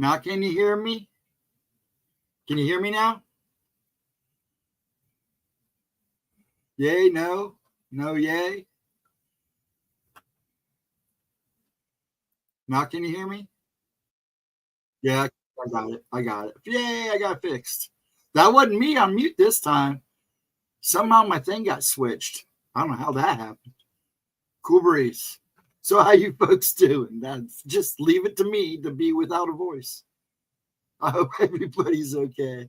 Now, can you hear me? Can you hear me now? Yay, no? No, yay? Now, can you hear me? Yeah, I got it. I got it. Yay, I got it fixed. That wasn't me on mute this time. Somehow my thing got switched. I don't know how that happened. Cool breeze. So how you folks doing? That's just leave it to me to be without a voice. I hope everybody's okay.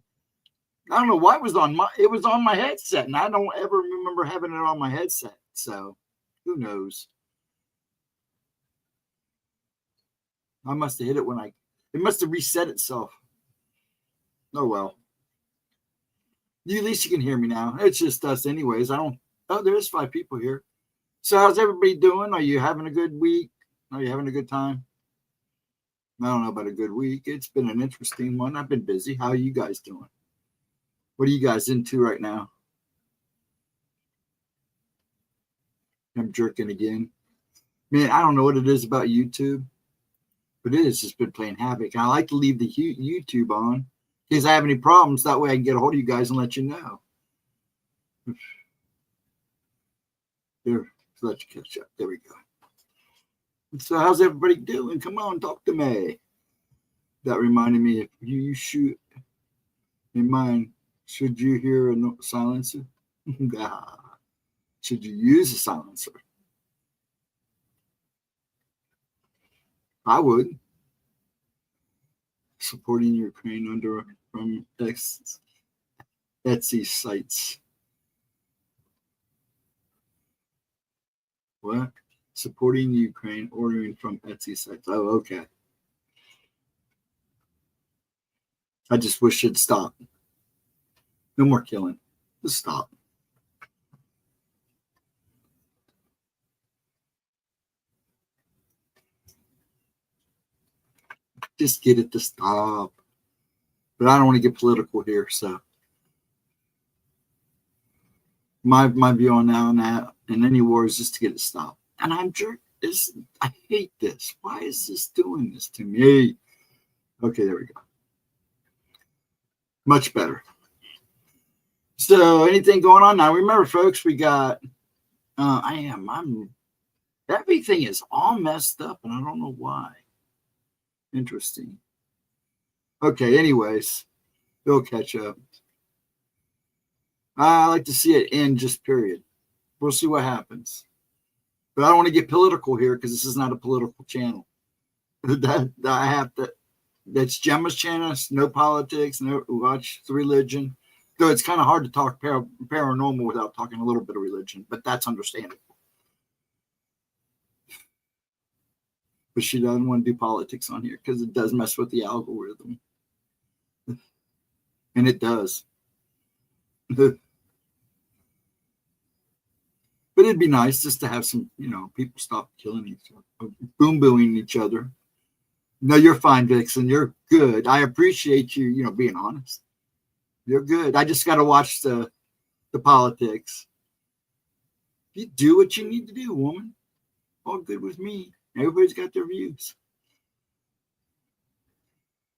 I don't know why it was on my headset, and I don't ever remember having it on my headset. So who knows? I must have hit it it must have reset itself. Oh well. At least you can hear me now. It's just us anyways. There's 5 people here. So how's everybody doing? Are you having a good week? Are you having a good time? I don't know about a good week. It's been an interesting one. I've been busy. How are you guys doing? What are you guys into right now? I'm jerking again. Man, I don't know what it is about YouTube, but it has just been playing havoc. I like to leave the YouTube on in case I have any problems. That way I can get a hold of you guys and let you know. Here, let you catch up. There we go. So how's everybody doing? Come on, talk to me. That reminded me, if you shoot in mine, should you hear a silencer? Should you use a silencer? I would. Supporting Ukraine from Etsy sites. What? Supporting Ukraine, ordering from Etsy sites. Oh, okay. I just wish it'd stop. No more killing. Just stop. Just get it to stop. But I don't want to get political here, so my view on that and any war is just to get it stopped. And I hate this. Why is this doing this to me? Okay, there we go. Much better. So anything going on now? Remember, folks, we got everything is all messed up and I don't know why. Interesting. Okay, anyways, it'll catch up. I like to see it end, just period. We'll see what happens. But I don't want to get political here because this is not a political channel. That's Gemma's channel. No politics, no watch the religion. Though it's kind of hard to talk paranormal without talking a little bit of religion, but that's understandable. But she doesn't want to do politics on here because it does mess with the algorithm. And it does. But it'd be nice just to have some, people stop killing each other, boom-booing each other. No, you're fine, Vixen. You're good. I appreciate you, being honest. You're good. I just got to watch the politics. You do what you need to do, woman. All good with me. Everybody's got their views.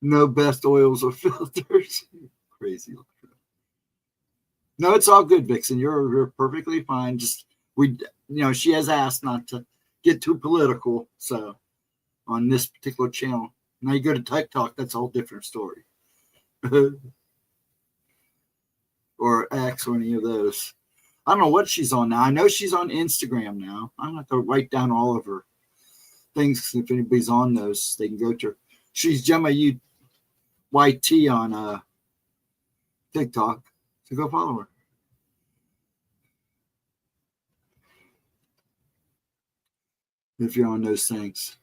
No best oils or filters. Crazy. No, it's all good, Vixen. You're perfectly fine. Just she has asked not to get too political. So on this particular channel, now you go to TikTok, that's a whole different story. Or X or any of those. I don't know what she's on now. I know she's on Instagram now. I'm gonna have to write down all of her things. If anybody's on those, they can go to her. She's GemmaYT on TikTok. So go follow her. If you're on those things.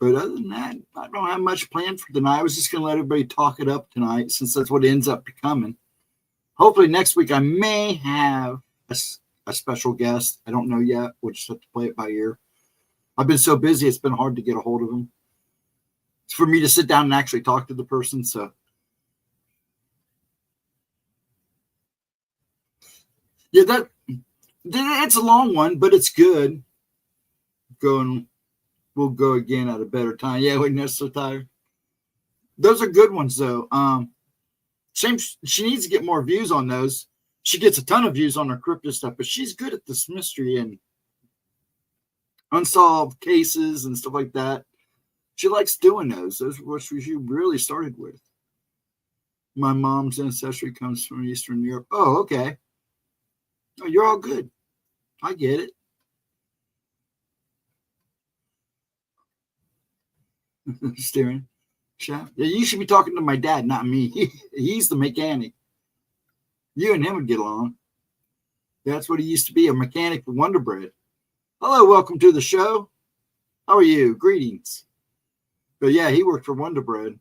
But other than that, I don't have much planned for tonight. I was just going to let everybody talk it up tonight since that's what ends up becoming. Hopefully next week I may have a special guest. I don't know yet. We'll just have to play it by ear. I've been so busy, it's been hard to get a hold of them. It's for me to sit down and actually talk to the person. So, yeah, it's a long one, but it's good. We'll go again at a better time. Yeah, we're not so tired. Those are good ones, though. Shame she needs to get more views on those. She gets a ton of views on her crypto stuff, but she's good at this mystery and unsolved cases and stuff like that. She likes doing those. Those are what she really started with. My mom's ancestry comes from Eastern Europe. Oh, okay. Oh, you're all good. I get it. Steering shaft. Yeah, you should be talking to my dad, not me. He's the mechanic. You and him would get along. That's what he used to be, a mechanic for Wonder Bread. Hello, welcome to the show. How are you? Greetings. But yeah, he worked for Wonder Bread,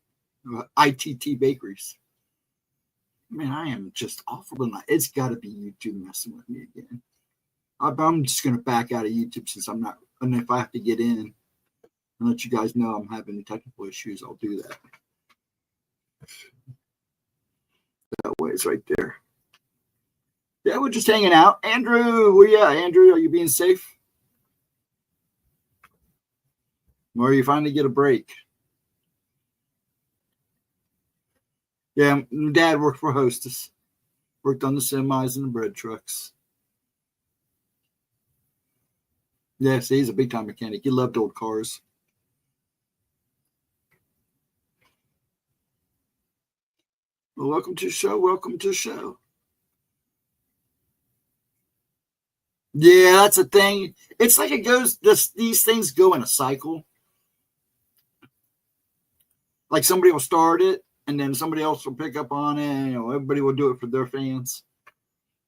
ITT Bakeries. Man, I am just awful tonight. It's got to be YouTube messing with me again. I'm just going to back out of YouTube since I'm not, and if I have to get in and let you guys know I'm having technical issues, I'll do that. That way it's right there. Yeah, we're just hanging out. Andrew, where you at? Andrew, are you being safe? Or you finally get a break? Yeah, Dad worked for Hostess. Worked on the semis and the bread trucks. Yeah, see, he's a big-time mechanic. He loved old cars. Well, welcome to the show. Welcome to the show. Yeah, that's a thing. It's like it goes, these things go in a cycle. Like somebody will start it, and then somebody else will pick up on it. And, everybody will do it for their fans.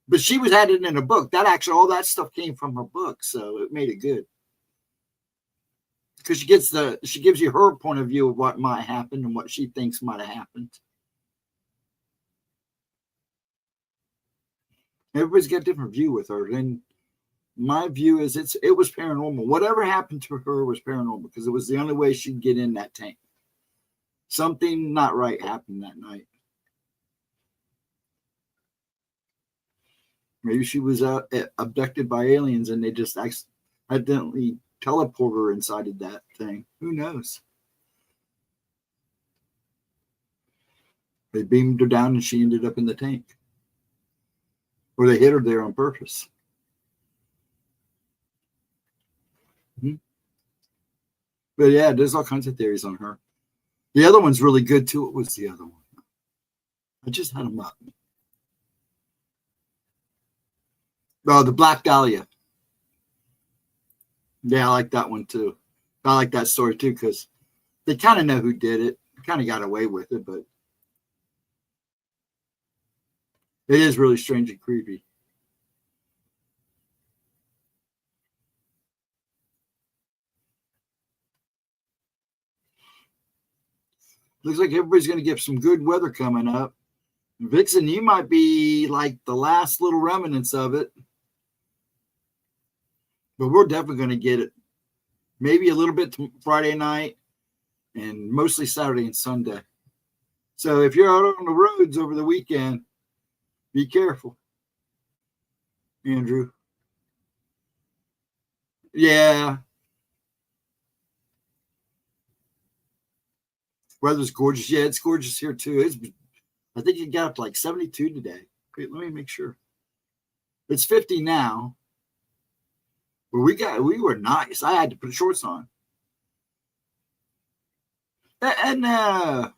But she had it in a book. That actually, all that stuff came from her book, so it made it good. Because she gives you her point of view of what might happen and what she thinks might have happened. Everybody's got a different view with her. And my view is it was paranormal. Whatever happened to her was paranormal because it was the only way she'd get in that tank. Something not right happened that night. Maybe she was abducted by aliens and they just accidentally teleport her inside of that thing. Who knows? They beamed her down and she ended up in the tank. Or they hit her there on purpose. Mm-hmm. But yeah, there's all kinds of theories on her. The other one's really good too. What was the other one? I just had them up. Oh, the Black Dahlia. Yeah, I like that one too. I like that story too because they kind of know who did it. Kind of got away with it, but it is really strange and creepy. Looks like everybody's going to get some good weather coming up. Vixen, you might be like the last little remnants of it. But we're definitely going to get it. Maybe a little bit Friday night and mostly Saturday and Sunday. So if you're out on the roads over the weekend, be careful. Andrew. Yeah. Weather's gorgeous. Yeah, it's gorgeous here too. I think it got up to like 72 today. Wait, let me make sure. It's 50 now. But we were nice. I had to put shorts on. And are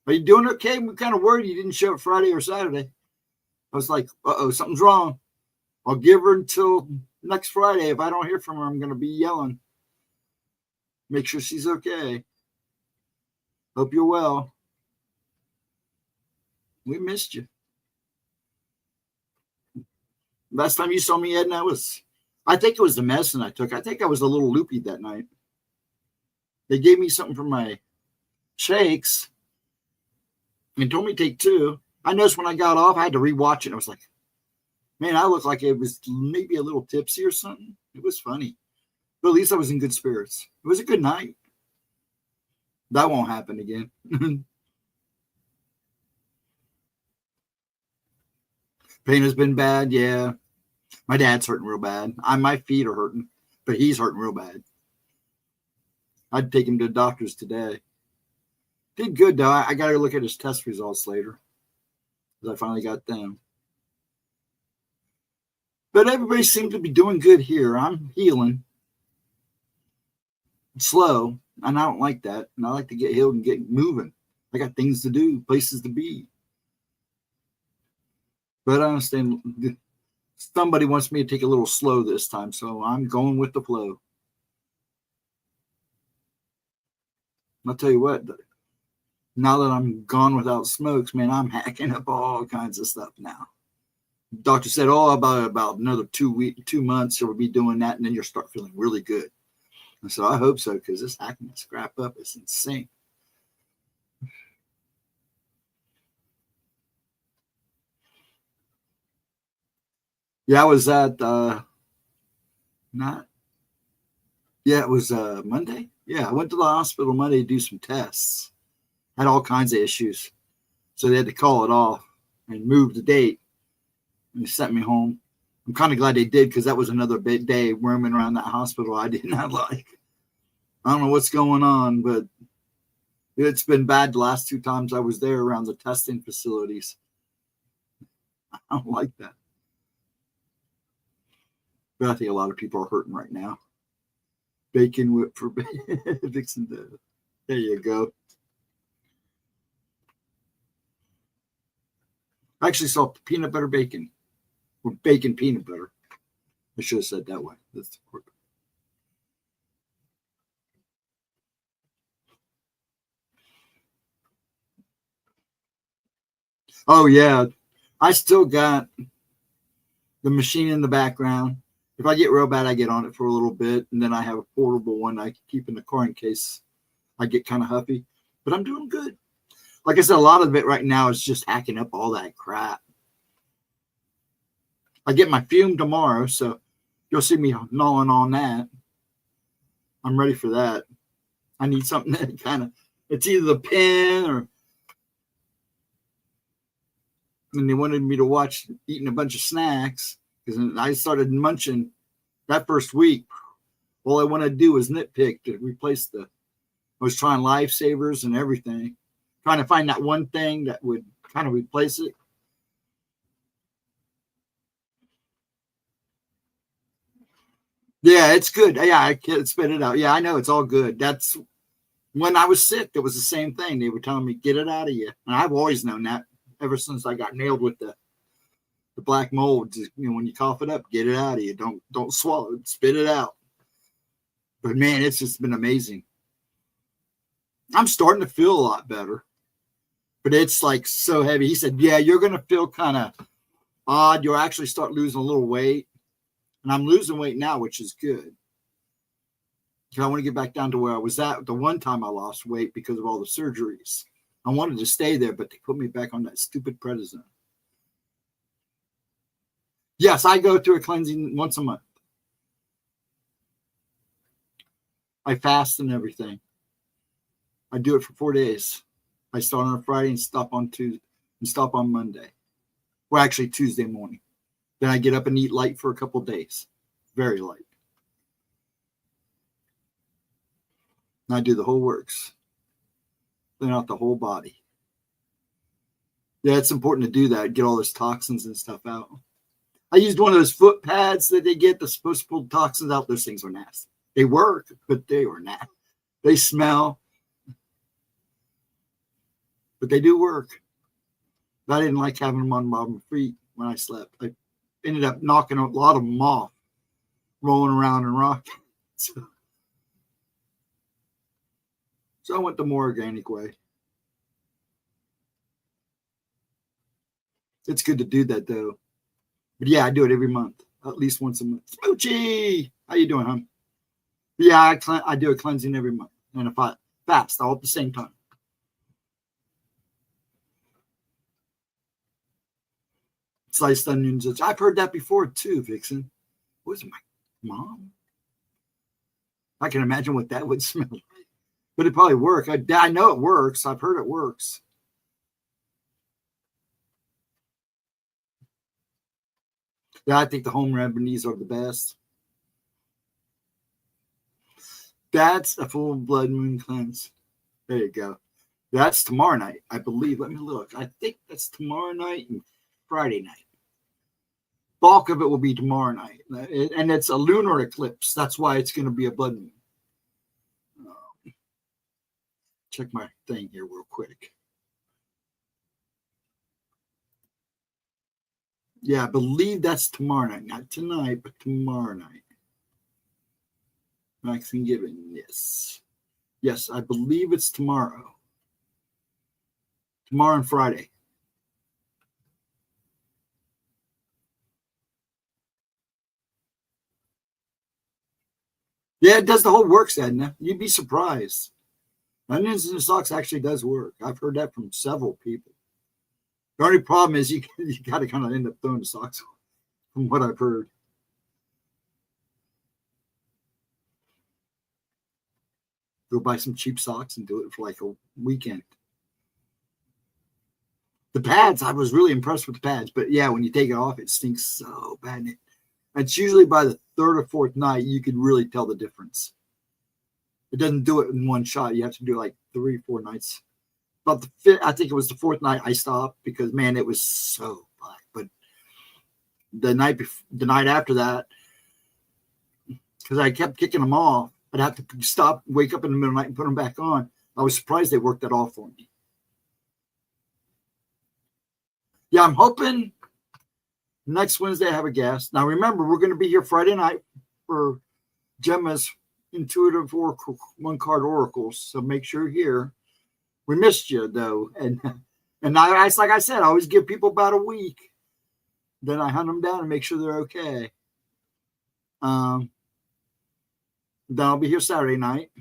you doing okay? I'm kind of worried you didn't show up Friday or Saturday. I was like, something's wrong. I'll give her until next Friday. If I don't hear from her, I'm going to be yelling. Make sure she's okay. Hope you're well. We missed you. Last time you saw me, Edna, I think it was the medicine I took. I think I was a little loopy that night. They gave me something for my shakes and told me to take 2. I noticed when I got off, I had to rewatch it. I was like, man, I looked like it was maybe a little tipsy or something. It was funny. But at least I was in good spirits. It was a good night. That won't happen again. Pain has been bad, yeah. My dad's hurting real bad. My feet are hurting, but he's hurting real bad. I'd take him to the doctors today. Did good though. I got to look at his test results later, because I finally got them. But everybody seems to be doing good here. I'm healing. Slow, and I don't like that. And I like to get healed and get moving. I got things to do, places to be. But I understand somebody wants me to take a little slow this time, so I'm going with the flow. I'll tell you what, now that I'm gone without smokes, man, I'm hacking up all kinds of stuff now. Doctor said, oh, about another 2 months, you'll be doing that, and then you'll start feeling really good. And so I hope so, because this hacking this crap up is insane. Yeah, I was at it was Monday. Yeah, I went to the hospital Monday to do some tests. Had all kinds of issues. So they had to call it off and move the date. And they sent me home. I'm kind of glad they did, because that was another big day roaming around that hospital I did not like. I don't know what's going on, but it's been bad the last 2 times I was there around the testing facilities. I don't like that. But I think a lot of people are hurting right now. Bacon whip for fixing the. There you go. I actually saw peanut butter bacon, or bacon peanut butter. I should have said that way. That's quick. Oh yeah, I still got the machine in the background. If I get real bad, I get on it for a little bit, and then I have a portable one I keep in the car in case I get kind of huffy. But I'm doing good. Like I said, a lot of it right now is just hacking up all that crap. I get my fume tomorrow, so you'll see me gnawing on that. I'm ready for that. I need something that kind of, it's either the pen or, and they wanted me to watch eating a bunch of snacks, because I started munching that first week. All I wanted to do was nitpick to replace I was trying lifesavers and everything, trying to find that one thing that would kind of replace it. Yeah, it's good. Yeah, I can't spit it out. Yeah, I know it's all good. That's when I was sick. It was the same thing. They were telling me, get it out of you. And I've always known that ever since I got nailed with the black mold. When you cough it up, get it out of you. Don't swallow it. Spit it out. But man, it's just been amazing. I'm starting to feel a lot better. But it's like so heavy. He said, yeah, you're going to feel kind of odd. You'll actually start losing a little weight. And I'm losing weight now, which is good. Because I want to get back down to where I was at the one time I lost weight because of all the surgeries. I wanted to stay there, but they put me back on that stupid prednisone. Yes, I go through a cleansing once a month. I fast and everything. I do it for 4 days. I start on a Friday and stop on Tuesday and stop on Monday. Well, actually Tuesday morning. Then I get up and eat light for a couple of days. Very light. And I do the whole works. Clean out the whole body. Yeah, it's important to do that. Get all those toxins and stuff out. I used one of those foot pads that they get that's supposed to pull toxins out. Those things are nasty. They work, but they were nasty. They smell. But they do work. But I didn't like having them on my feet when I slept. I ended up knocking a lot of them off, rolling around and rocking. So I went the more organic way. It's good to do that, though. But yeah, I do it every month, at least once a month. Smoochie! How you doing, hon? Yeah, I do a cleansing every month. And if I fast, all at the same time. Sliced onions. I've heard that before, too, Vixen. Was my mom? I can imagine what that would smell like. But it probably work. I know it works. I've heard it works. Yeah, I think the home remedies are the best. That's a full blood moon cleanse. There you go. That's tomorrow night, I believe. Let me look. I think that's tomorrow night and Friday night. Bulk of it will be tomorrow night. And it's a lunar eclipse. That's why it's going to be a blood moon. Check my thing here real quick. Yeah, I believe that's tomorrow night. Not tonight, but tomorrow night. Vaccine given, yes. Yes, I believe it's tomorrow. Tomorrow and Friday. Yeah, it does the whole works, Edna. You'd be surprised. Onions in the socks actually does work. I've heard that from several people. The only problem is you got to kind of end up throwing the socks from what I've heard. Go buy some cheap socks and do it for like a weekend. The pads, I was really impressed with the pads. But yeah, when you take it off, it stinks so bad. It's usually by the third or fourth night, you could really tell the difference. It doesn't do it in one shot. You have to do like 3 or 4 nights. About the fifth, I think it was the fourth night I stopped because, man, it was so black. But the night after that, because I kept kicking them off, I'd have to stop, wake up in the middle of the night and put them back on. I was surprised they worked that off for me. Yeah, I'm hoping next Wednesday I have a guest. Now, remember, we're going to be here Friday night for Gemma's intuitive oracle, 1-card oracles. So make sure you're here. We missed you, though. And like I said, I always give people about a week. Then I hunt them down and make sure they're okay. Then I'll be here Saturday night.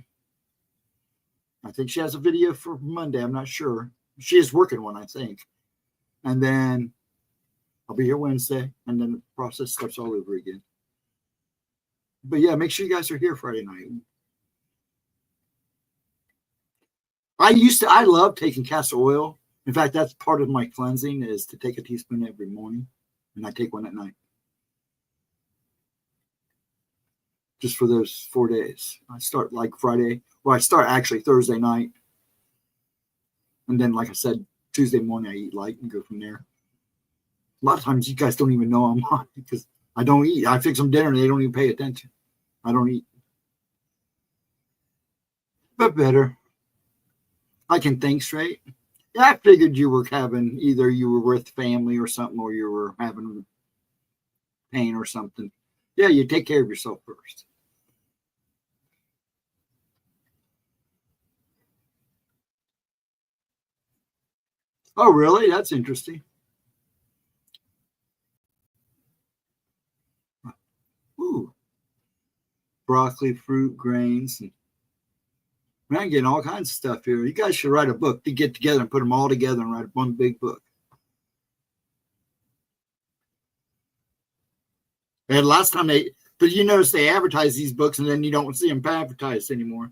I think she has a video for Monday. I'm not sure. She is working one, I think. And then I'll be here Wednesday. And then the process starts all over again. But yeah, make sure you guys are here Friday night. I love taking castor oil. In fact, that's part of my cleansing is to take a teaspoon every morning. And I take one at night. Just for those 4 days. I start like Friday. Well, I start actually Thursday night. And then, like I said, Tuesday morning I eat light and go from there. A lot of times you guys don't even know I'm on because I don't eat. I fix them dinner and they don't even pay attention. I don't eat. But better. I can think straight. Yeah, I figured you were having either you were with family or something, or you were having pain or something. Yeah, you take care of yourself first. Oh, really? That's interesting. Ooh, broccoli, fruit, grains. Man, I'm getting all kinds of stuff here. You guys should write a book to get together and put them all together and write one big book. And last time but you notice they advertise these books and then you don't see them advertised anymore.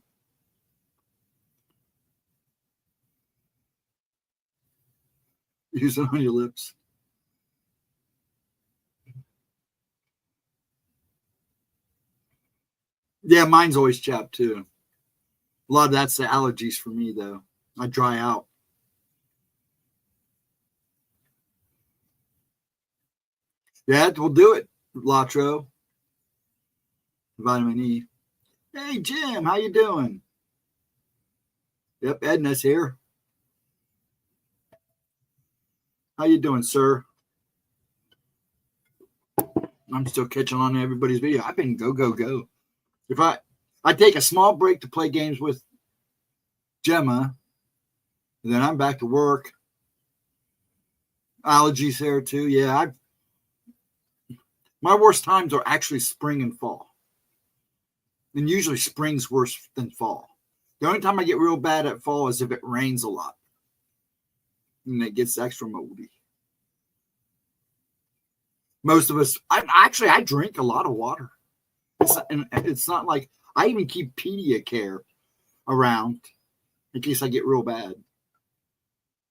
Use it on your lips. Yeah, mine's always chapped too. A lot of that's the allergies for me, though. I dry out. Yeah, we'll do it, Latro. Vitamin E. Hey, Jim, how you doing? Yep, Edna's here. How you doing, sir? I'm still catching on to everybody's video. I've been go. If I take a small break to play games with Gemma, and then I'm back to work. Allergies there too. Yeah, my worst times are actually spring and fall. And usually spring's worse than fall. The only time I get real bad at fall is if it rains a lot. And it gets extra moldy. Most of us, I drink a lot of water. It's not like I even keep Pediacare around in case I get real bad.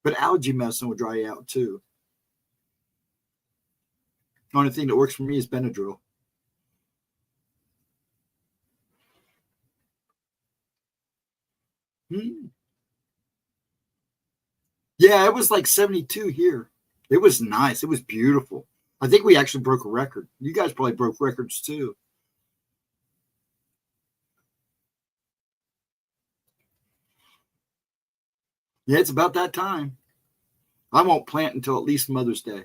But allergy medicine will dry you out too. The only thing that works for me is Benadryl. Yeah, it was like 72 here. It was nice. It was beautiful. I think we actually broke a record. You guys probably broke records too. Yeah, it's about that time. I won't plant until at least Mother's Day.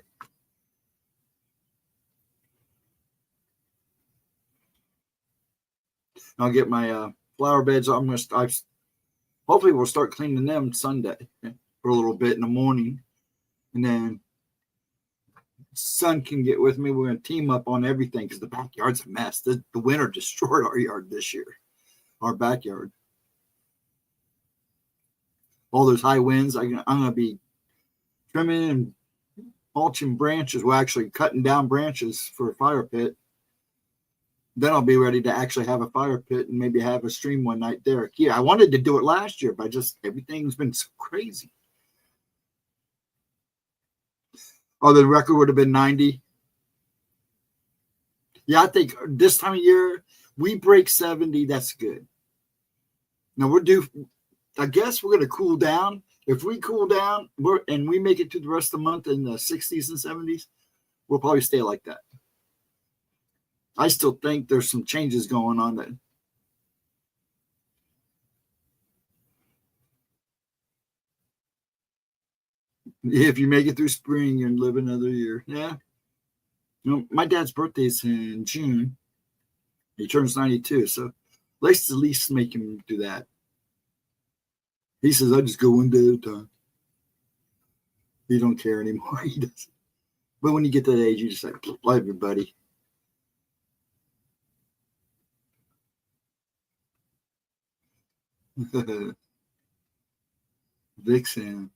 I'll get my flower beds. Hopefully we'll start cleaning them Sunday for a little bit in the morning, and then son can get with me. We're going to team up on everything because the backyard's a mess. The winter destroyed our yard this year, our backyard. All those high winds. I'm going to be trimming and mulching branches. We're actually cutting down branches for a fire pit. Then I'll be ready to actually have a fire pit and maybe have a stream one night there. Yeah, I wanted to do it last year, but just everything's been so crazy. Oh, the record would have been 90. Yeah, I think this time of year, we break 70. That's good. Now we're due. I guess we're going to cool down. If we cool down and we make it to the rest of the month in the 60s and 70s, we'll probably stay like that. I still think there's some changes going on that. If you make it through spring and live another year. Yeah. You know, my dad's birthday's in June. He turns 92. So let's at least make him do that. He says, I just go one day at a time. He don't care anymore. He doesn't. But when you get to that age, you just like, love everybody. Vixen.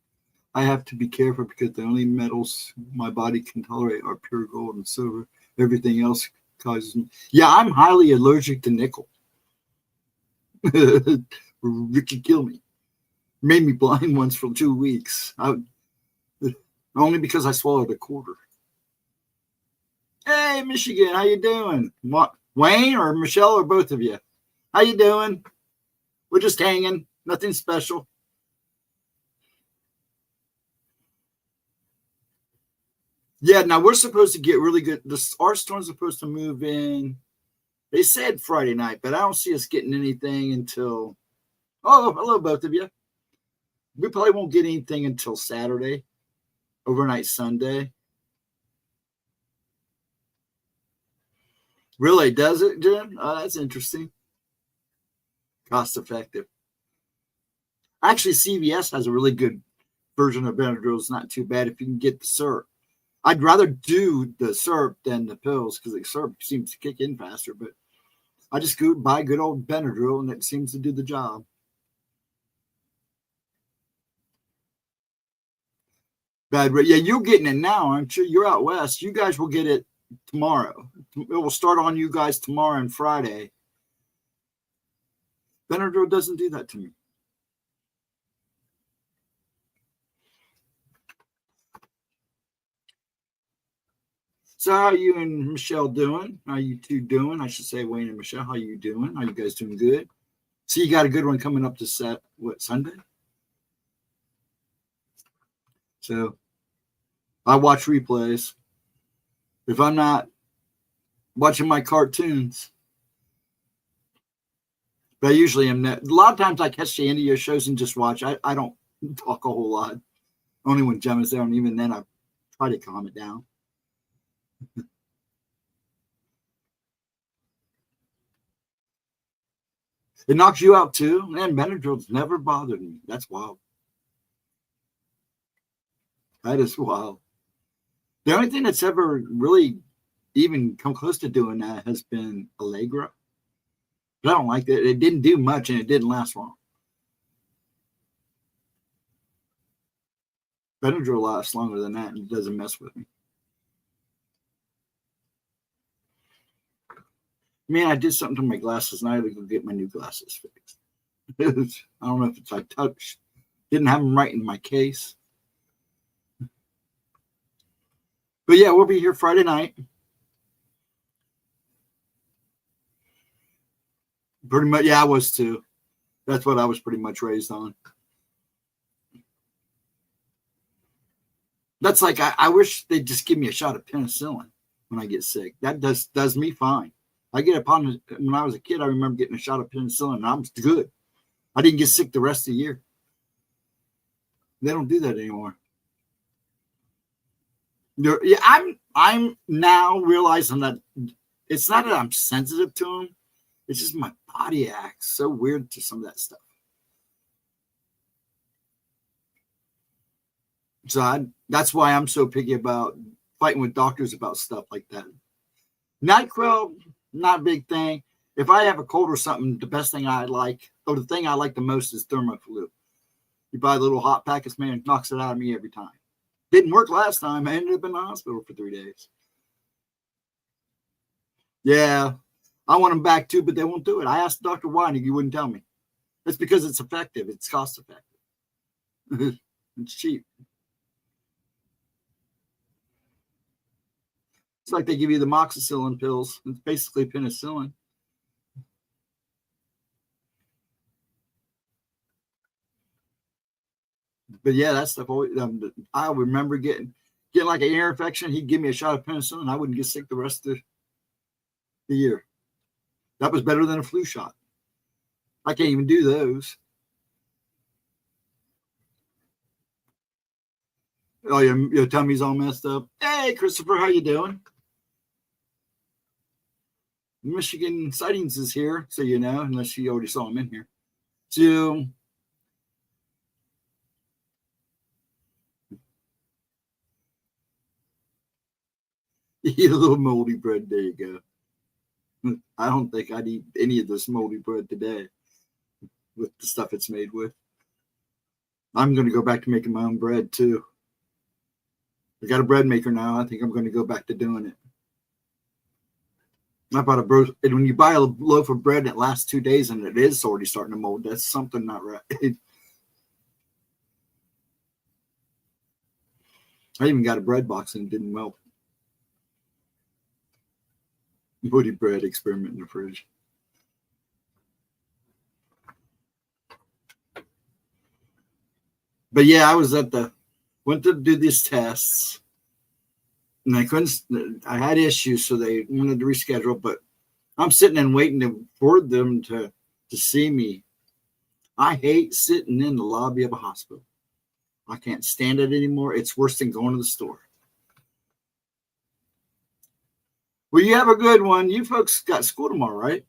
I have to be careful because the only metals my body can tolerate are pure gold and silver. Everything else causes me. Yeah, I'm highly allergic to nickel. It could kill me. Made me blind once for 2 weeks. Only because I swallowed a quarter. Hey, Michigan, how you doing? Wayne or Michelle or both of you? How you doing? We're just hanging. Nothing special. Yeah, now we're supposed to get really good. Our storm's supposed to move in. They said Friday night, but I don't see us getting anything until. Oh, hello, both of you. We probably won't get anything until Saturday, overnight Sunday. Really? Does it, Jim? Oh, that's interesting. Cost effective. Actually, CVS has a really good version of Benadryl. It's not too bad if you can get the syrup. I'd rather do the syrup than the pills because the syrup seems to kick in faster. But I just go buy good old Benadryl and it seems to do the job. Bad, yeah, you're getting it now, aren't you? You're out west. You guys will get it tomorrow. It will start on you guys tomorrow and Friday. Benadryl doesn't do that to me. So how are you and Michelle doing? How are you two doing? I should say Wayne and Michelle. How are you doing? Are you guys doing good? So you got a good one coming up to set Sunday? So I watch replays. If I'm not watching my cartoons, but I usually am. A lot of times I catch the end of your shows and just watch. I don't talk a whole lot. Only when Gemma's there, and even then I try to calm it down. It knocks you out too. Man, Benadryl's never bothered me. That's wild. That is wild. The only thing that's ever really even come close to doing that has been Allegra. But I don't like that. It didn't do much and it didn't last long. Benadryl lasts longer than that and it doesn't mess with me. Man, I did something to my glasses and I had to go get my new glasses fixed. I don't know if it's I touched. Didn't have them right in my case. But yeah, we'll be here Friday night. Pretty much, yeah, I was too. That's what I was pretty much raised on. That's like, I wish they'd just give me a shot of penicillin when I get sick. That does me fine. I get upon when I was a kid, I remember getting a shot of penicillin and I'm good. I didn't get sick the rest of the year. They don't do that anymore. Yeah, I'm now realizing that it's not that I'm sensitive to them. It's just my body acts so weird to some of that stuff. So that's why I'm so picky about fighting with doctors about stuff like that. NyQuil, not a big thing. If I have a cold or something, the best thing I like, or the thing I like the most is Thermoflu. You buy the little hot packets, man, it knocks it out of me every time. Didn't work last time. I ended up in the hospital for 3 days. Yeah, I want them back too, but they won't do it. I asked Dr. why, and he wouldn't tell me. It's because it's effective. It's cost effective. It's cheap. It's like they give you the moxicillin pills. It's basically penicillin. But yeah, that stuff always. I remember getting like an ear infection. He'd give me a shot of penicillin. I wouldn't get sick the rest of the year. That was better than a flu shot. I can't even do those. Oh, your tummy's all messed up. Hey, Christopher, how you doing? Michigan Sightings is here, so you know, unless you already saw him in here. So, eat a little moldy bread. There you go. I don't think I'd eat any of this moldy bread today with the stuff it's made with. I'm going to go back to making my own bread too. I got a bread maker now. I think I'm going to go back to doing it. I bought a bread, and when you buy a loaf of bread and it lasts 2 days and it is already starting to mold, that's something not right. I even got a bread box and it didn't melt. Woody bread experiment in the fridge. But yeah, I was went to do these tests. And I had issues, so they wanted to reschedule, but I'm sitting and waiting for them to see me. I hate sitting in the lobby of a hospital. I can't stand it anymore. It's worse than going to the store. Well, you have a good one. You folks got school tomorrow, right?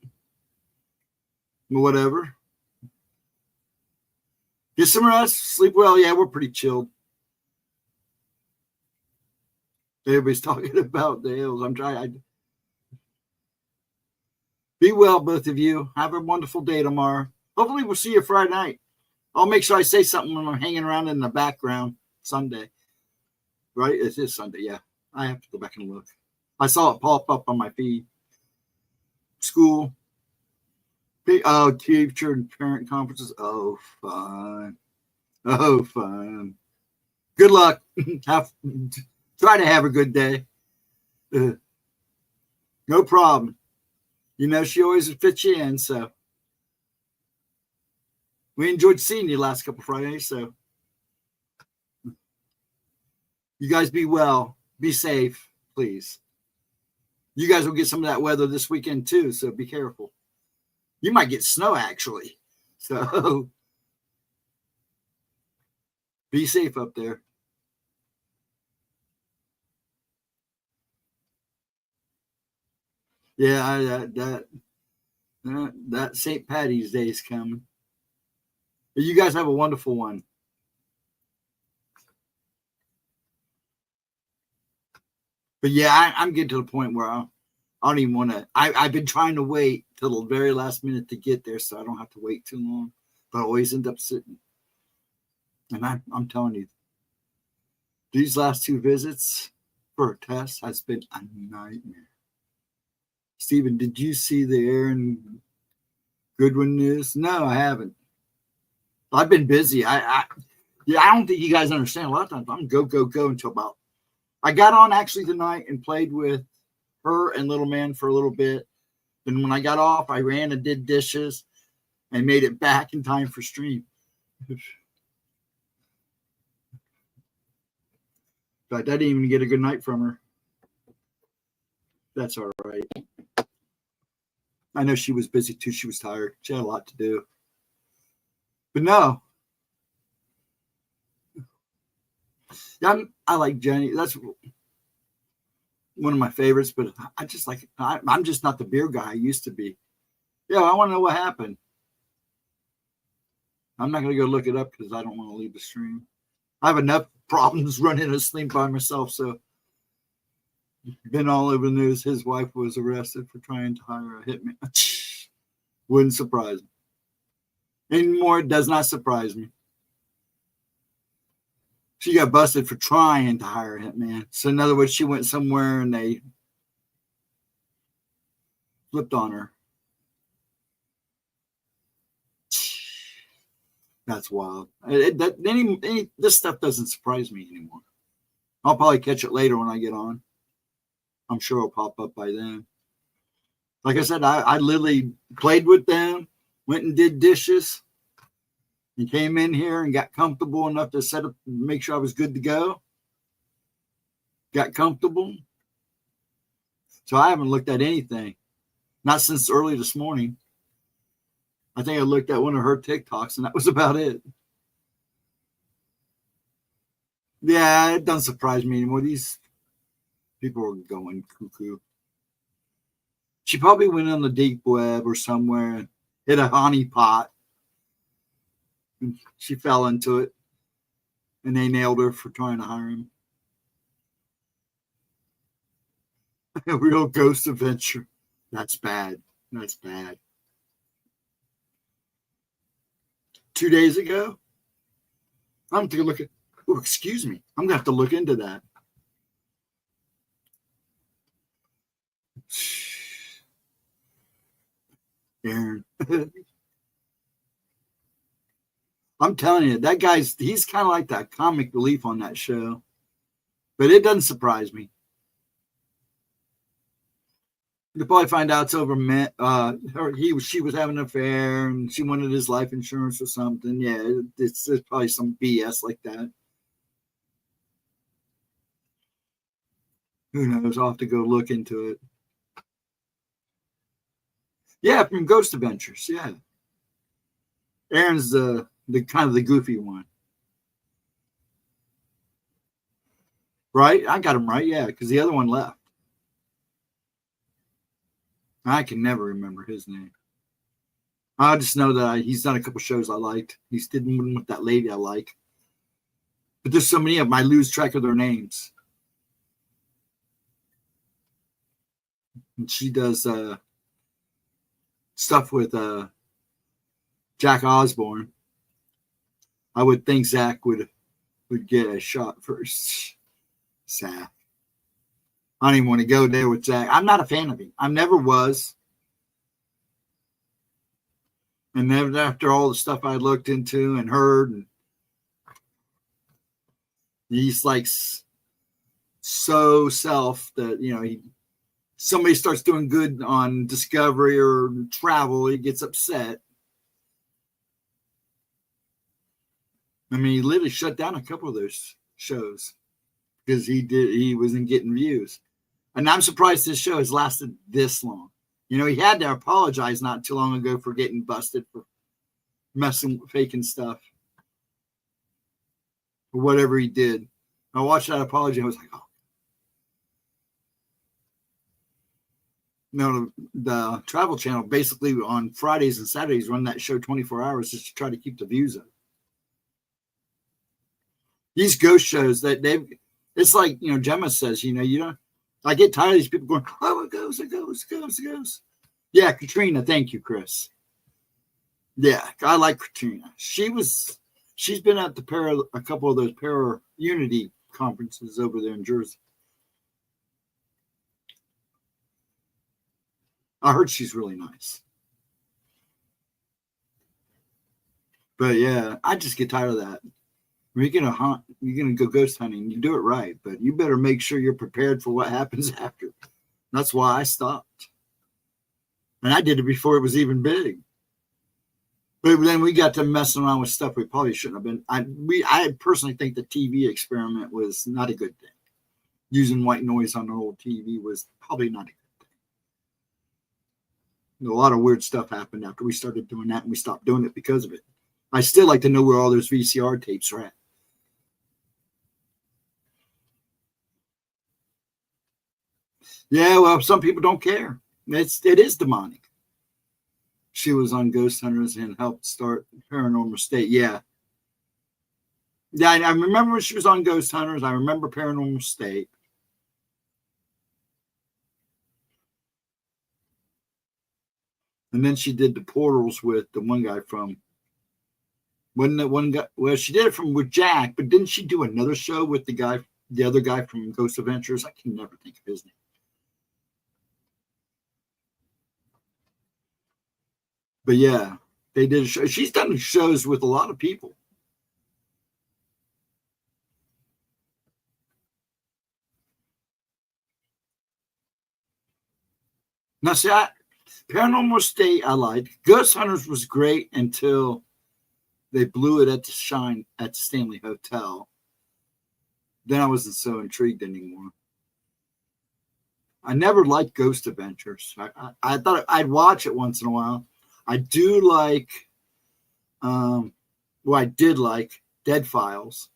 Whatever. Get some rest. Sleep well. Yeah, we're pretty chilled. Everybody's talking about the hills. I'm trying. Be well, both of you. Have a wonderful day tomorrow. Hopefully, we'll see you Friday night. I'll make sure I say something when I'm hanging around in the background Sunday. Right? It is Sunday. Yeah. I have to go back and look. I saw it pop up on my feed. School. Oh, teacher and parent conferences. Oh, fun. Oh, fun. Good luck. Try to have a good day. No problem. You know, she always fits you in, so. We enjoyed seeing you last couple Fridays, so. You guys be well. Be safe, please. You guys will get some of that weather this weekend, too, so be careful. You might get snow, actually. So, be safe up there. Yeah, that St. Patty's Day is coming. You guys have a wonderful one. But yeah, I'm getting to the point where I don't even want to. I've been trying to wait till the very last minute to get there, so I don't have to wait too long. But I always end up sitting. And I'm telling you, these last 2 visits for a test has been a nightmare. Stephen, did you see the Aaron Goodwin news? No, I haven't. I've been busy. I don't think you guys understand. A lot of times I'm go until about. I got on actually tonight and played with her and little man for a little bit. Then when I got off, I ran and did dishes and made it back in time for stream. But I didn't even get a good night from her. That's all right. I know she was busy too. She was tired. She had a lot to do. But no. I like Jenny. That's one of my favorites, but I just like, I'm just not the beer guy I used to be. Yeah, I want to know what happened. I'm not going to go look it up because I don't want to leave the stream. I have enough problems running a stream by myself, so been all over the news. His wife was arrested for trying to hire a hitman. Wouldn't surprise me. Anymore, it does not surprise me. She got busted for trying to hire a hitman. So in other words, she went somewhere and they flipped on her. That's wild. This stuff doesn't surprise me anymore. I'll probably catch it later when I get on. I'm sure it'll pop up by then. Like I said, I literally played with them, went and did dishes, and came in here and got comfortable enough to set up, make sure I was good to go. Got comfortable. So I haven't looked at anything. Not since early this morning. I think I looked at one of her TikToks, and that was about it. Yeah, it doesn't surprise me anymore. These people are going cuckoo. She probably went on the deep web or somewhere and hit a honey pot. And she fell into it, and they nailed her for trying to hire him. A real ghost adventure. That's bad. That's bad. 2 days ago, I'm going to look at. Oh, excuse me. I'm going to have to look into that. Aaron. I'm telling you, that he's kind of like that comic relief on that show. But it doesn't surprise me. You'll probably find out it's over. She was having an affair and she wanted his life insurance or something. Yeah, it's probably some BS like that. Who knows? I'll have to go look into it. Yeah, from Ghost Adventures. Yeah, Aaron's the kind of the goofy one, right? I got him right. Yeah, because the other one left. I can never remember his name. I just know that he's done a couple shows I liked. He's did one with that lady I like. But there's so many of them, I lose track of their names. And she does stuff with Jack Osborne. I would think Zach would get a shot first. Zach. I don't even want to go there with Zach. I'm not a fan of him. I never was. And then after all the stuff I looked into and heard, and he's like so self that, somebody starts doing good on Discovery or travel, he gets upset. I mean, he literally shut down a couple of those shows because he wasn't getting views. And I'm surprised this show has lasted this long. He had to apologize not too long ago for getting busted for faking stuff or whatever he did. I watched that apology and I was like, oh. No, the Travel Channel basically on Fridays and Saturdays run that show 24 hours just to try to keep the views up. These ghost shows it's like, Gemma says, I get tired of these people going, oh, it goes. Yeah, Katrina. Thank you, Chris. Yeah, I like Katrina. She's been at a couple of those Para Unity conferences over there in Jersey. I heard she's really nice. But yeah, I just get tired of that. When you're gonna hunt, you're gonna go ghost hunting. You do it right, but you better make sure you're prepared for what happens after. That's why I stopped, and I did it before it was even big. But then we got to messing around with stuff we probably shouldn't have been. I personally think the TV experiment was not a good thing. using white noise on an old TV was probably not a good thing. A lot of weird stuff happened after we started doing that, and we stopped doing it because of it. I still like to know where all those VCR tapes are at. Yeah, well, some people don't care. It is demonic. She was on Ghost Hunters and helped start Paranormal State. Yeah. Yeah, I remember when she was on Ghost Hunters. I remember Paranormal State. And then she did the portals with the one guy from, wasn't that one guy? Well, she did it with Jack, but didn't she do another show with the other guy from Ghost Adventures? I can never think of his name. But yeah, they did a show. She's done shows with a lot of people. Now, see, Paranormal State, I liked. Ghost Hunters was great until they blew it at the Stanley Hotel. Then I wasn't so intrigued anymore. I never liked Ghost Adventures. I thought I'd watch it once in a while. I do like, I did like Dead Files,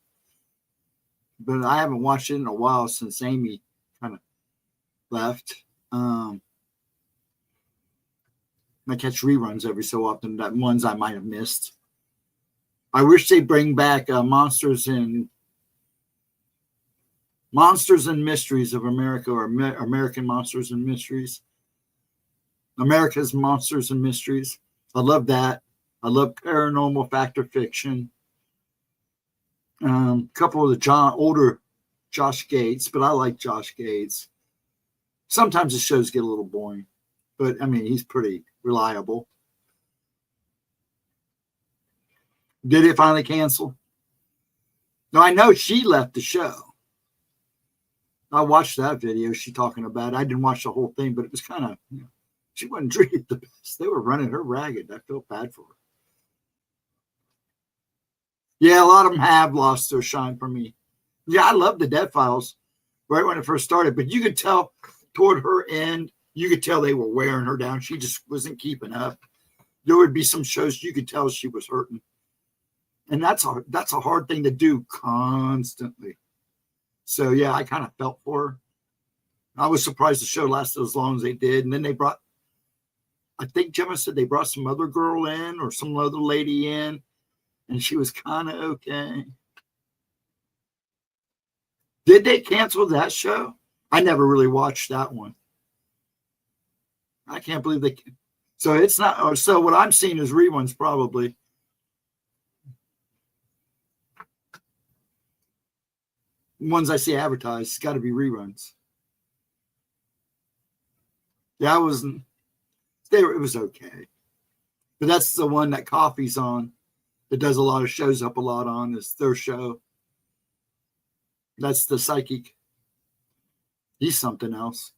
but I haven't watched it in a while since Amy kind of left. I catch reruns every so often, that ones I might have missed. I wish they'd bring back Monsters and Mysteries of America, or American Monsters and Mysteries. America's Monsters and Mysteries. I love that. I love Paranormal Fact or Fiction. A couple of the older Josh Gates, but I like Josh Gates. Sometimes the shows get a little boring, but I mean, he's pretty reliable. Did it finally cancel? No, I know she left the show. I watched that video she talking about it. I didn't watch the whole thing, but it was kind of, she wasn't treated the best. They were running her ragged. I felt bad for her. Yeah, a lot of them have lost their shine for me. Yeah, I love the Dead Files right when it first started, but you could tell toward her end, you could tell they were wearing her down. She just wasn't keeping up. There would be some shows you could tell she was hurting. And that's a hard thing to do constantly. So, yeah, I kind of felt for her. I was surprised the show lasted as long as they did. And then they brought, I think Gemma said they brought some other girl in or some other lady in, and she was kind of okay. Did they cancel that show? I never really watched that one. I can't believe they. So it's not. So what I'm seeing is reruns, probably. Ones I see advertised, it's got to be reruns. Yeah, I wasn't. It was okay, but that's the one that Coffee's on. That does a lot of shows up a lot on is their show. That's the psychic. He's something else.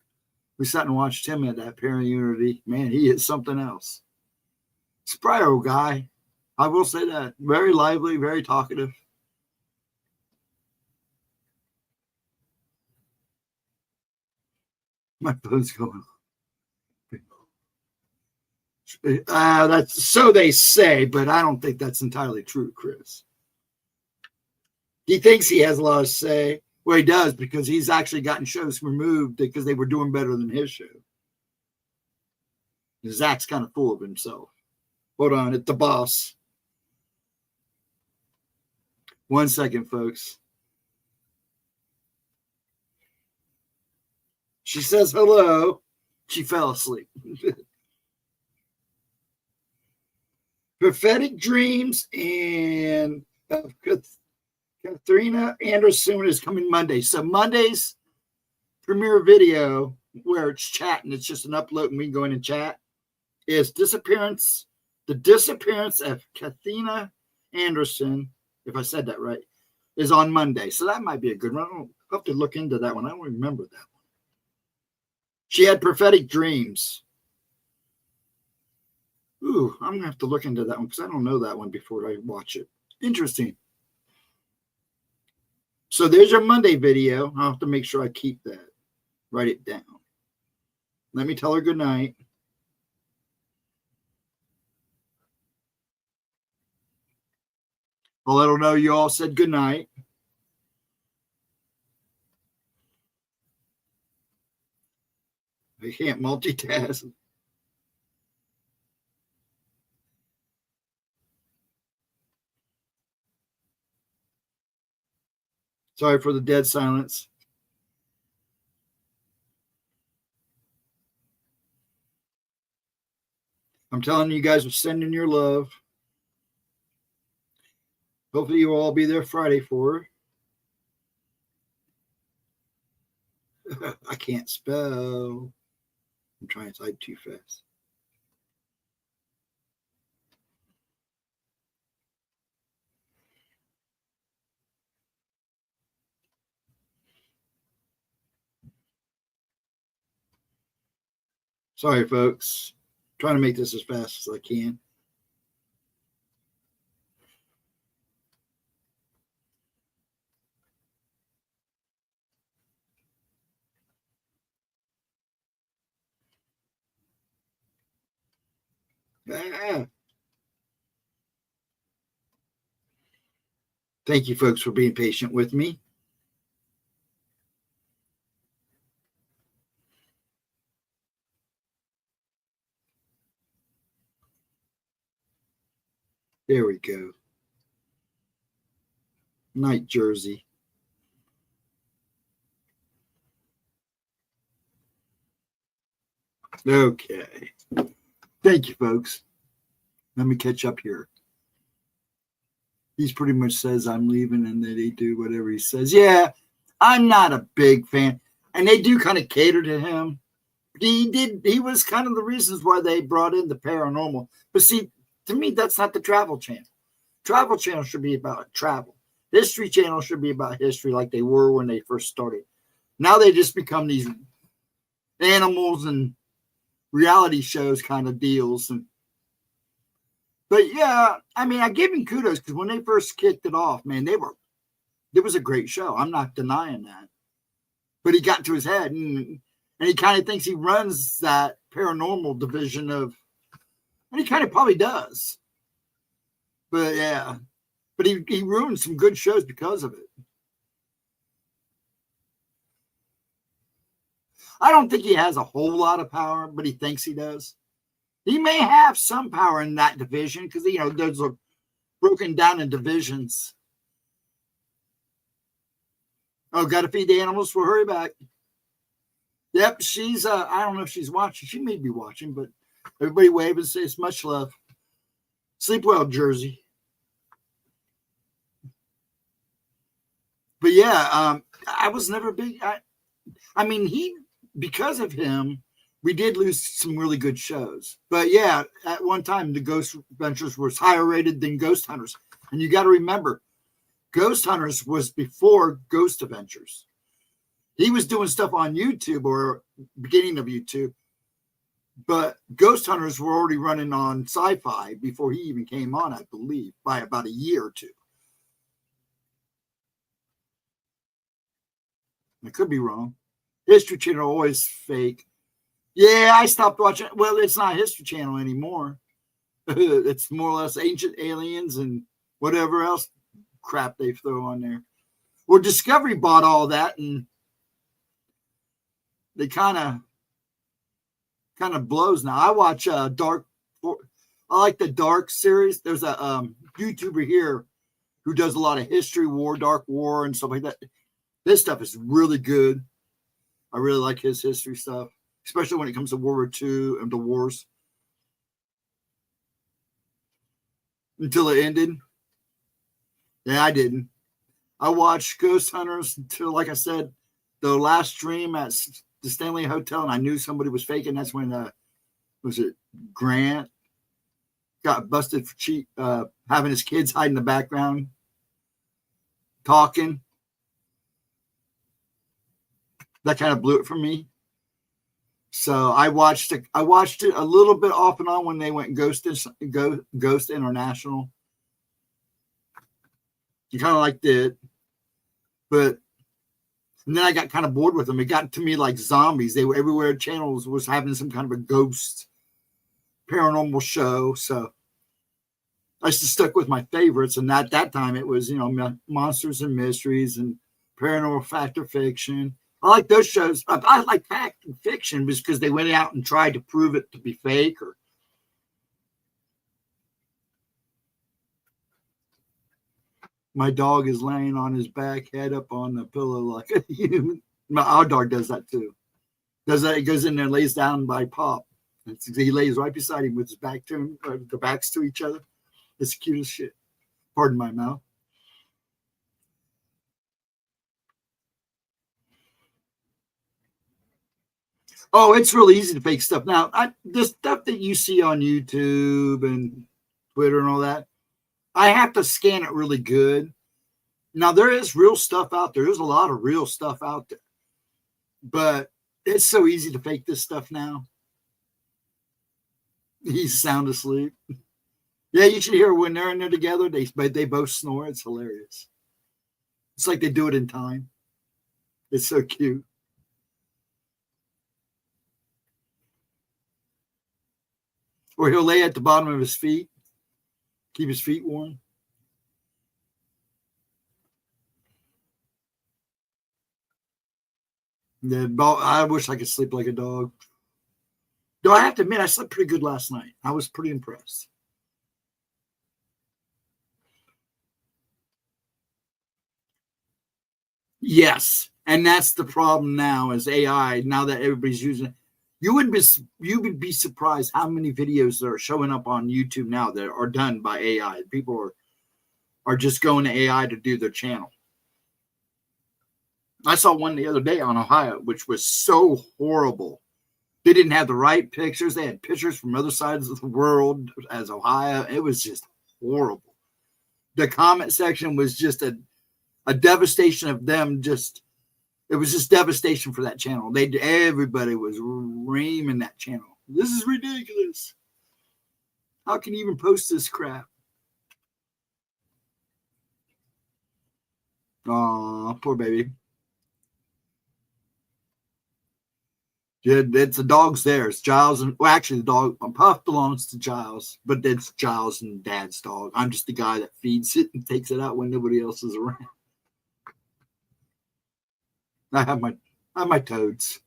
We sat and watched him at that Parent Unity. Man, he is something else. Spry old guy. I will say that. Very lively, very talkative. My phone's going. That's so they say, but I don't think that's entirely true, Chris. He thinks he has a lot to say. Well, he does, because he's actually gotten shows removed because they were doing better than his show. Zach's kind of full of himself. Hold on, it's the boss. 1 second, folks. She says hello. She fell asleep. Prophetic Dreams and Katharina Anderson is coming Monday. So Monday's premiere video, where it's chatting, it's just an upload and we can go in and chat, is the disappearance of Katharina Anderson, if I said that right, is on Monday. So that might be a good one. I'll have to look into that one. I don't remember that one. She had prophetic dreams. Ooh, I'm going to have to look into that one because I don't know that one before I watch it. Interesting. So there's your Monday video. I'll have to make sure I keep that. Write it down. Let me tell her good night. I'll let her know you all said good night. I can't multitask. Sorry for the dead silence. I'm telling you guys, we're sending your love. Hopefully you will all be there Friday for her. I can't spell. I'm trying to type too fast. Sorry, folks. I'm trying to make this as fast as I can. Thank you, folks, for being patient with me. There we go. Night Jersey. Okay. Thank you, folks. Let me catch up here. He's pretty much says I'm leaving and that he do whatever he says. Yeah, I'm not a big fan. And they do kind of cater to him. He was kind of the reasons why they brought in the paranormal. But see, to me, that's not the Travel Channel. Travel Channel should be about travel. History Channel should be about history like they were when they first started. Now they just become these animals and reality shows kind of deals. But yeah, I mean, I give him kudos because when they first kicked it off, man, it was a great show. I'm not denying that. But he got to his head and he kind of thinks he runs that paranormal division of, and he kind of probably does. But yeah, but he ruined some good shows because of it. I don't think he has a whole lot of power, but he thinks he does. He may have some power in that division because, you know, those are broken down in divisions. Oh, got to feed the animals. We'll hurry back. Yep, she's, I don't know if she's watching. She may be watching, but everybody wave and say it's much love. Sleep well, Jersey. But yeah, I was never big. I mean, because of him, we did lose some really good shows. But yeah, at one time, the Ghost Adventures was higher rated than Ghost Hunters. And you got to remember, Ghost Hunters was before Ghost Adventures. He was doing stuff on YouTube or beginning of YouTube. But Ghost Hunters were already running on Sci-Fi before he even came on, I believe, by about a year or two. I could be wrong. History Channel always fake. Yeah, I stopped watching. Well, it's not History Channel anymore. It's more or less Ancient Aliens and whatever else crap they throw on there. Well, Discovery bought all that, and they kind of blows now. I watch Dark. I like the Dark series. There's a YouTuber here who does a lot of history, war, Dark War, and stuff like that. This stuff is really good. I really like his history stuff, especially when it comes to World War II and the wars. Until it ended. Yeah, I didn't. I watched Ghost Hunters until, like I said, the last stream at the Stanley Hotel, and I knew somebody was faking. That's when, was it Grant got busted for having his kids hide in the background, talking. That kind of blew it for me. So I watched it a little bit off and on when they went Ghost International. You kind of liked it. But and then I got kind of bored with them. It got to me like zombies. They were everywhere. Channels was having some kind of a ghost paranormal show. So I just stuck with my favorites. And at that time, it was, Monsters and Mysteries and Paranormal Fact or Fiction. I like those shows. I like fact and fiction because they went out and tried to prove it to be fake. Or my dog is laying on his back, head up on the pillow like a human. Our dog does that too. Does that? He goes in there and lays down by Pop. He lays right beside him with his back to him, the backs to each other. It's cute as shit. Pardon my mouth. Oh, it's really easy to fake stuff. Now, the stuff that you see on YouTube and Twitter and all that, I have to scan it really good. Now, there is real stuff out there. There's a lot of real stuff out there. But it's so easy to fake this stuff now. He's sound asleep. Yeah, you should hear when they're in there together. They both snore. It's hilarious. It's like they do it in time. It's so cute. Or he'll lay at the bottom of his feet, keep his feet warm. Yeah, I wish I could sleep like a dog. Though I have to admit, I slept pretty good last night. I was pretty impressed. Yes, and that's the problem now is AI. Now that everybody's using it, you would be surprised how many videos that are showing up on YouTube now that are done by AI. People are just going to AI to do their channel. I saw one the other day on Ohio, which was so horrible. They didn't have the right pictures. They had pictures from other sides of the world as Ohio. It was just horrible. The comment section was just a devastation of them. It was just devastation for that channel. Everybody was reaming that channel. This is ridiculous. How can you even post this crap? Oh, poor baby. Yeah, it's the dog's there. It's Giles and actually the dog Puff belongs to Giles, but it's Giles and Dad's dog. I'm just the guy that feeds it and takes it out when nobody else is around. I have my toads.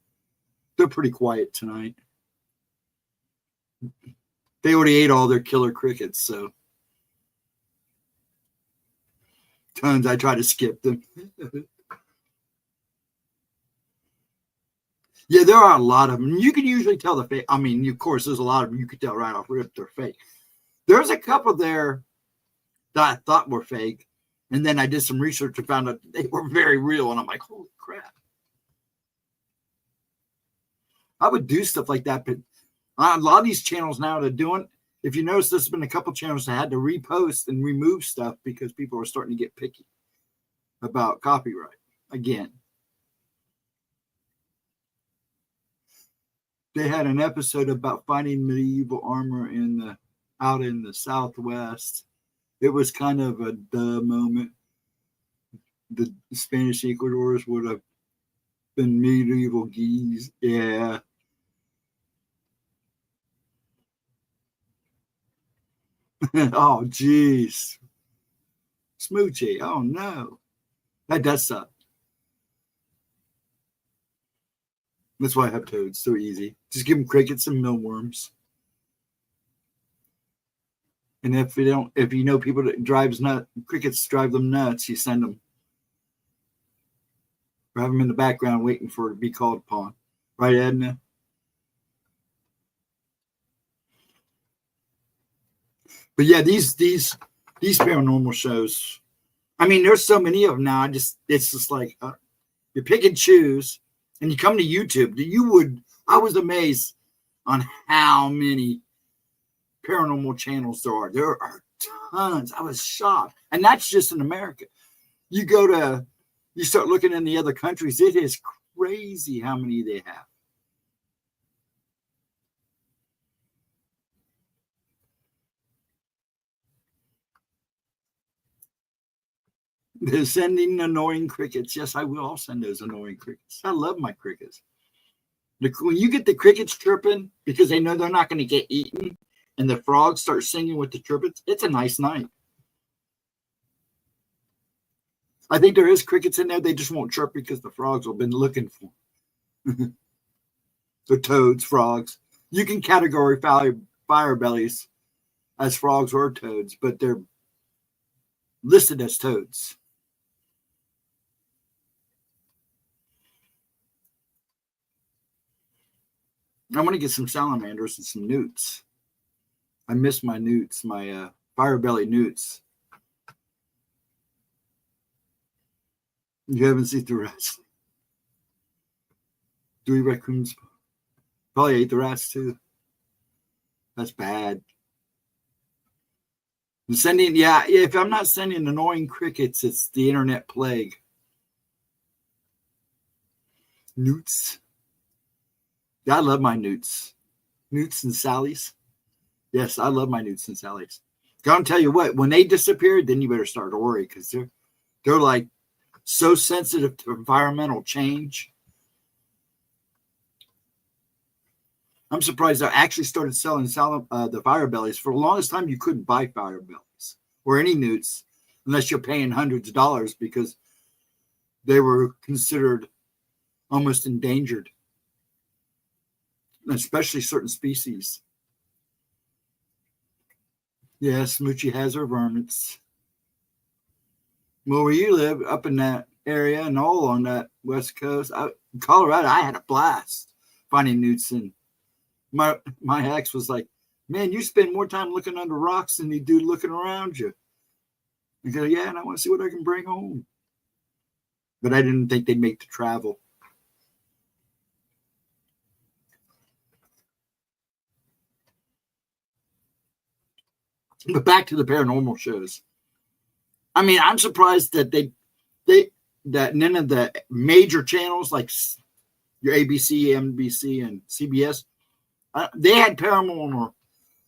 They're pretty quiet tonight. They already ate all their killer crickets, so tons. I try to skip them. Yeah, there are a lot of them. You can usually tell the fake. I mean, of course, there's a lot of them you could tell right off rip they're fake. There's a couple there that I thought were fake, and then I did some research and found out they were very real, and I'm like, holy crap. I would do stuff like that, but a lot of these channels now they're doing. If you notice, there's been a couple channels that had to repost and remove stuff because people are starting to get picky about copyright again. They had an episode about finding medieval armor out in the Southwest. It was kind of a duh moment. The Spanish Ecuadors would have been medieval geese. Yeah. Oh, jeez. Smoochie. Oh, no. That does suck. That's why I have toads. So easy. Just give them crickets and mealworms. And if you know people that crickets drive them nuts, you send them. Or have them in the background waiting for it to be called upon. Right, Edna? But yeah, these paranormal shows. I mean, there's so many of them now. It's just like you pick and choose, and you come to YouTube. I was amazed on how many paranormal channels there are. There are tons. I was shocked, and that's just in America. You start looking in the other countries. It is crazy how many they have. They're sending annoying crickets. Yes, I will. I'll send those annoying crickets. I love my crickets. When you get the crickets chirping because they know they're not going to get eaten, and the frogs start singing with the chirpets, it's a nice night. I think there is crickets in there. They just won't chirp because the frogs have been looking for them. The toads, frogs. You can categorize fire bellies as frogs or toads, but they're listed as toads. I want to get some salamanders and some newts. I miss my newts, my fire belly newts. You haven't seen the rats. 3 raccoons probably ate the rats too. That's bad. I'm sending, yeah, if I'm not sending annoying crickets, it's the internet plague. Newts. Yeah, I love my newts. Newts and Sallies. Yes, I love my newts and Sallies. Gonna tell you what, when they disappeared, then you better start to worry because they're like so sensitive to environmental change. I'm surprised I actually started selling the fire bellies. For the longest time, you couldn't buy fire bellies or any newts unless you're paying hundreds of dollars because they were considered almost endangered, especially certain species. Yes, Smoochie has her varmints. Well, where you live, up in that area and all on that west coast, in Colorado, I had a blast finding newts. And my ex was like, man, you spend more time looking under rocks than you do looking around you. I go, yeah, and I want to see what I can bring home. But I didn't think they'd make the travel. But back to the paranormal shows. I mean, I'm surprised that that none of the major channels like your ABC, NBC, and CBS, they had paranormal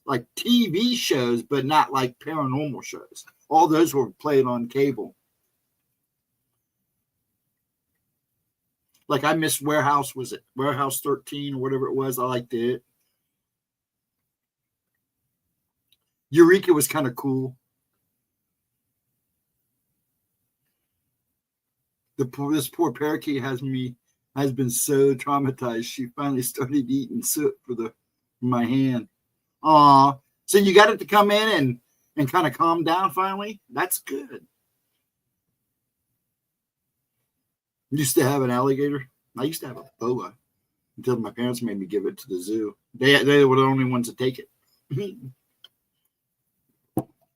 like TV shows, but not like paranormal shows. All those were played on cable. Like I missed Warehouse, was it Warehouse 13 or whatever it was? I liked it. Eureka was kind of cool. This poor parakeet has been so traumatized. She finally started eating soot for my hand. Aw, so you got it to come in and kind of calm down finally? That's good. Used to have an alligator. I used to have a boa until my parents made me give it to the zoo. They were the only ones to take it.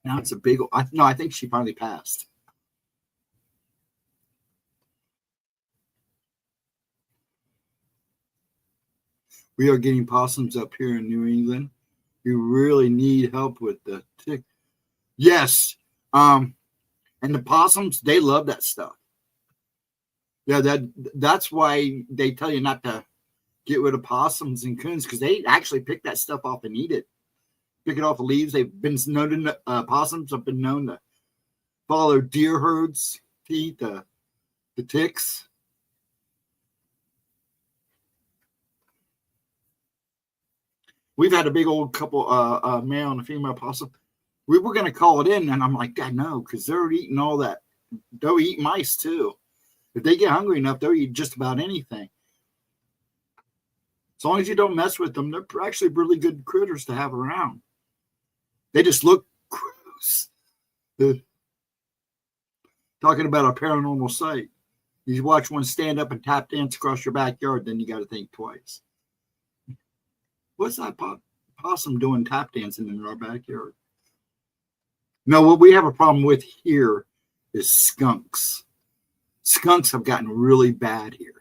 Now it's a big old, I think she finally passed. We are getting possums up here in New England. We really need help with the tick. Yes. And the possums, they love that stuff. Yeah, that's why they tell you not to get rid of possums and coons, because they actually pick that stuff off and eat it. Pick it off the leaves. They've been known to, possums have been known to follow deer herds to eat the ticks. We've had a big old couple, male and a female possum. We were going to call it in, and I'm like, God, no, because they're eating all that. They'll eat mice, too. If they get hungry enough, they'll eat just about anything. As long as you don't mess with them, they're actually really good critters to have around. They just look gross. Talking about a paranormal sight. You watch one stand up and tap dance across your backyard, then you got to think twice. What's that possum doing tap dancing in our backyard? No, what we have a problem with here is skunks. Skunks have gotten really bad here.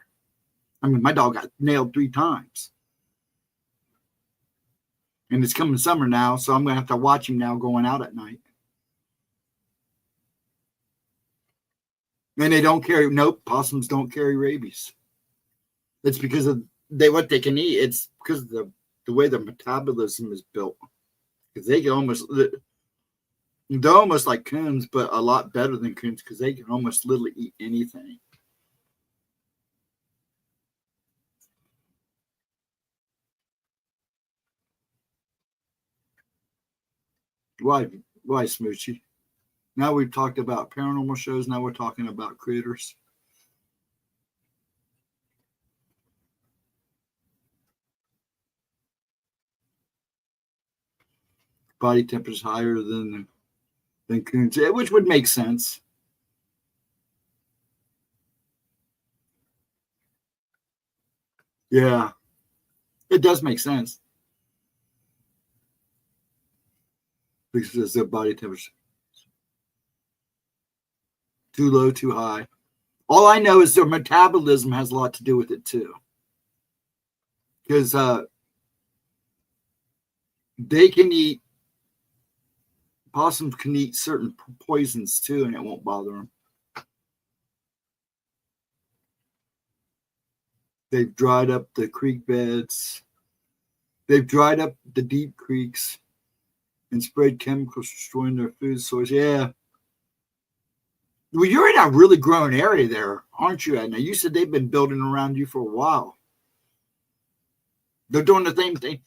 I mean, my dog got nailed 3 times. And it's coming summer now, so I'm going to have to watch him now going out at night. And they don't carry, nope, possums don't carry rabies. It's because of what they can eat. It's because of the way their metabolism is built. Because they can almost, They're almost like coons, but a lot better than coons because they can almost literally eat anything. Why, Smoochie? Now we've talked about paranormal shows. Now we're talking about critters. Body temperature is higher than coons, which would make sense. Yeah, it does make sense because their body temperature too low, too high. All I know is their metabolism has a lot to do with it too, because they can eat. Possums can eat certain poisons too, and it won't bother them. They've dried up the creek beds. They've dried up the deep creeks and sprayed chemicals destroying their food source. Yeah. Well, you're in a really growing area there, aren't you, Edna? You said they've been building around you for a while. They're doing the same thing.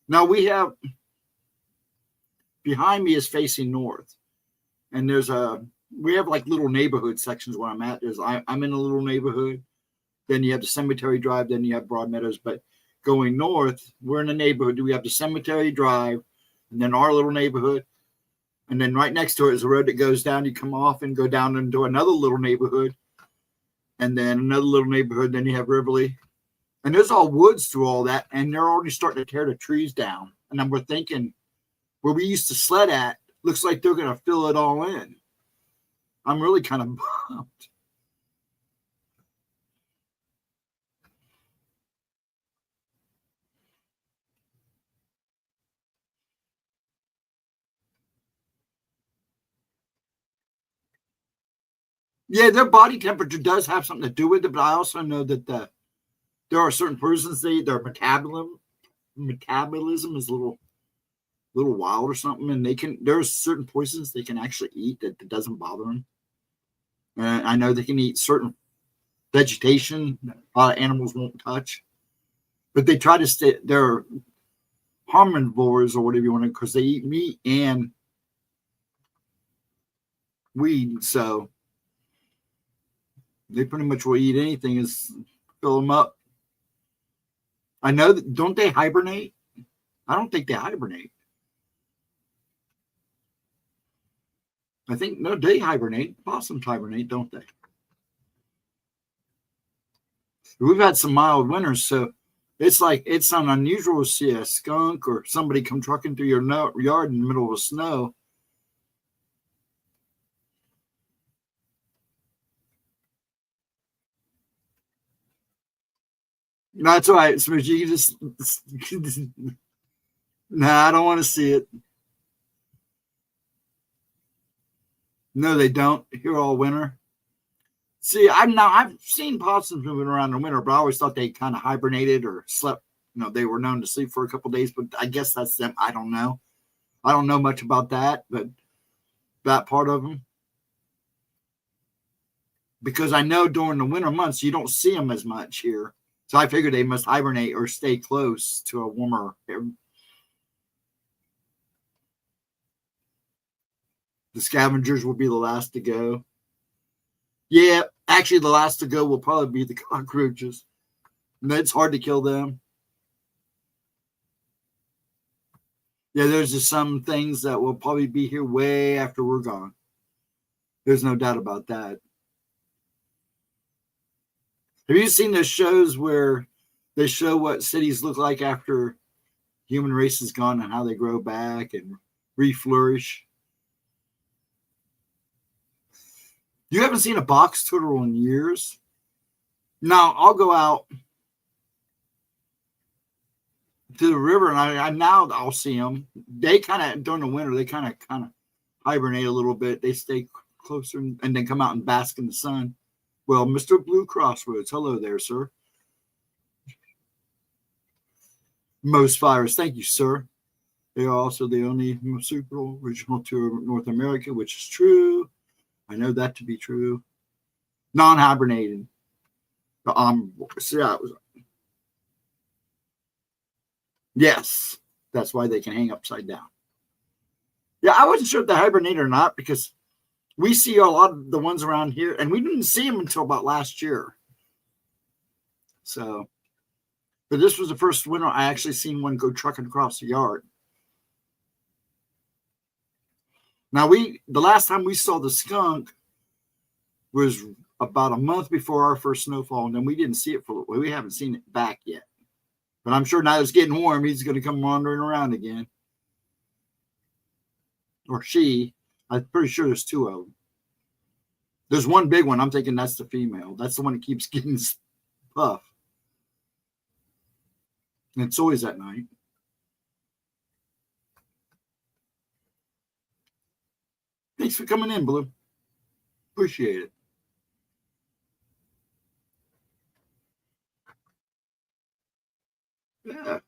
Now we have, behind me is facing north. And we have like little neighborhood sections where I'm at. I'm in a little neighborhood. Then you have the Cemetery Drive. Then you have Broadmeadows. But going north, we're in a neighborhood. We have the Cemetery Drive, and then our little neighborhood. And then right next to it is a road that goes down. You come off and go down into another little neighborhood. And then another little neighborhood. Then you have Rivoli. And there's all woods through all that. And they're already starting to tear the trees down. And then we're thinking, where we used to sled at, looks like they're going to fill it all in. I'm really kind of bummed. Yeah, their body temperature does have something to do with it, but I also know that there are certain persons their metabolism is a little wild or something, and there's certain poisons they can actually eat that doesn't bother them. I know they can eat certain vegetation animals won't touch, but they try to stay. They're harmivores or whatever you want to, because they eat meat and weed, so they pretty much will eat anything is fill them up. I know that, don't they hibernate? I don't think they hibernate. I think, no, they hibernate. Possums hibernate, don't they? We've had some mild winters, so it's unusual to see a skunk or somebody come trucking through your yard in the middle of the snow. No, that's all right, Smooch. You can just nah, I don't want to see it. No, they don't. Here all winter. See, I've seen possums moving around in winter, but I always thought they kind of hibernated or slept. They were known to sleep for a couple of days, but I guess that's them. I don't know. I don't know much about that, but that part of them. Because I know during the winter months, you don't see them as much here. So I figured they must hibernate or stay close to a warmer area. The scavengers will be the last to go. Yeah, actually, the last to go will probably be the cockroaches. And it's hard to kill them. Yeah, there's just some things that will probably be here way after we're gone. There's no doubt about that. Have you seen those shows where they show what cities look like after human race is gone and how they grow back and reflourish? You haven't seen a box turtle in years? Now, I'll go out to the river and now I'll see them. They kind of, during the winter, they kind of hibernate a little bit. They stay closer and then come out and bask in the sun. Well, Mr. Blue Crossroads, hello there, sir. Most Fires, thank you, sir. They are also the only marsupial original to North America, which is true. I know that to be true. Non-hibernating. Yes, that's why they can hang upside down. Yeah, I wasn't sure if they hibernate or not because we see a lot of the ones around here, and we didn't see them until about last year. So, but this was the first winter I actually seen one go trucking across the yard. Now, the last time we saw the skunk was about a month before our first snowfall, and then we didn't see it we haven't seen it back yet. But I'm sure now it's getting warm, he's going to come wandering around again. Or she. I'm pretty sure there's two of them. There's one big one. I'm thinking that's the female. That's the one that keeps getting puff. And it's always at night. Thanks for coming in, Blue. Appreciate it. Yeah.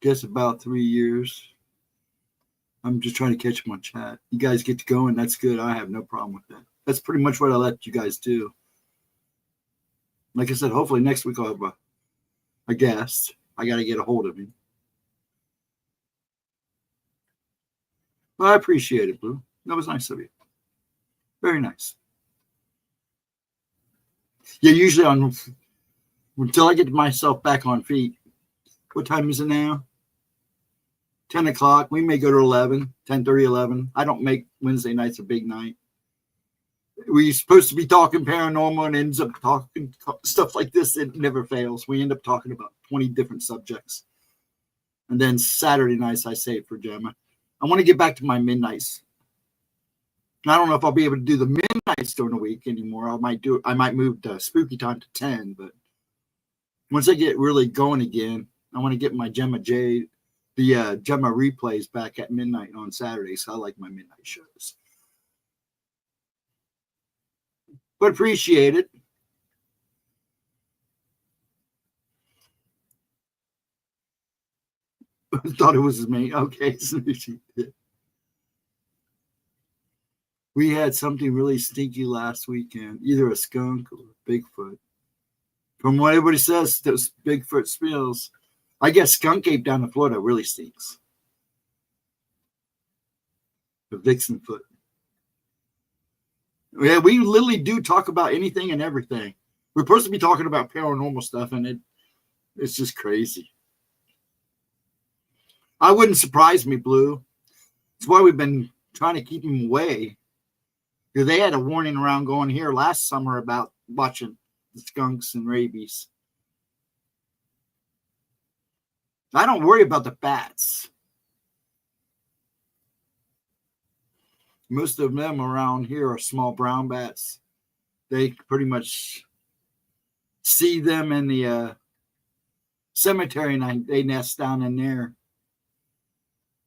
Guess about 3 years. I'm just trying to catch them on chat. You guys get to going. That's good. I have no problem with that. That's pretty much what I let you guys do. Like I said, hopefully next week I'll have a guest. I got to get a hold of him. Well, I appreciate it, Blue. That was nice of you. Very nice. Yeah, usually until I get myself back on feet. What time is it now? 10 o'clock. We may go to 11, 10:30, 11. I don't make Wednesday nights a big night. We're supposed to be talking paranormal and ends up talking stuff like this. It never fails. We end up talking about 20 different subjects. And then Saturday nights, I save for Gemma. I want to get back to my midnights. I don't know if I'll be able to do the midnights during the week anymore. I might move the spooky time to 10, but once I get really going again, I want to get my the Gemma replays back at midnight on Saturdays. I like my midnight shows. But appreciate it. Thought it was me. Okay. We had something really stinky last weekend, either a skunk or a Bigfoot. From what everybody says, those Bigfoot smells. I guess skunk ape down in Florida really stinks. The vixen foot. Yeah, we literally do talk about anything and everything. We're supposed to be talking about paranormal stuff, and it's just crazy. I wouldn't surprise me, Blue. That's why we've been trying to keep them away. Because they had a warning around going here last summer about watching the skunks and rabies. I don't worry about the bats. Most of them around here are small brown bats. They pretty much see them in the cemetery, and they nest down in there.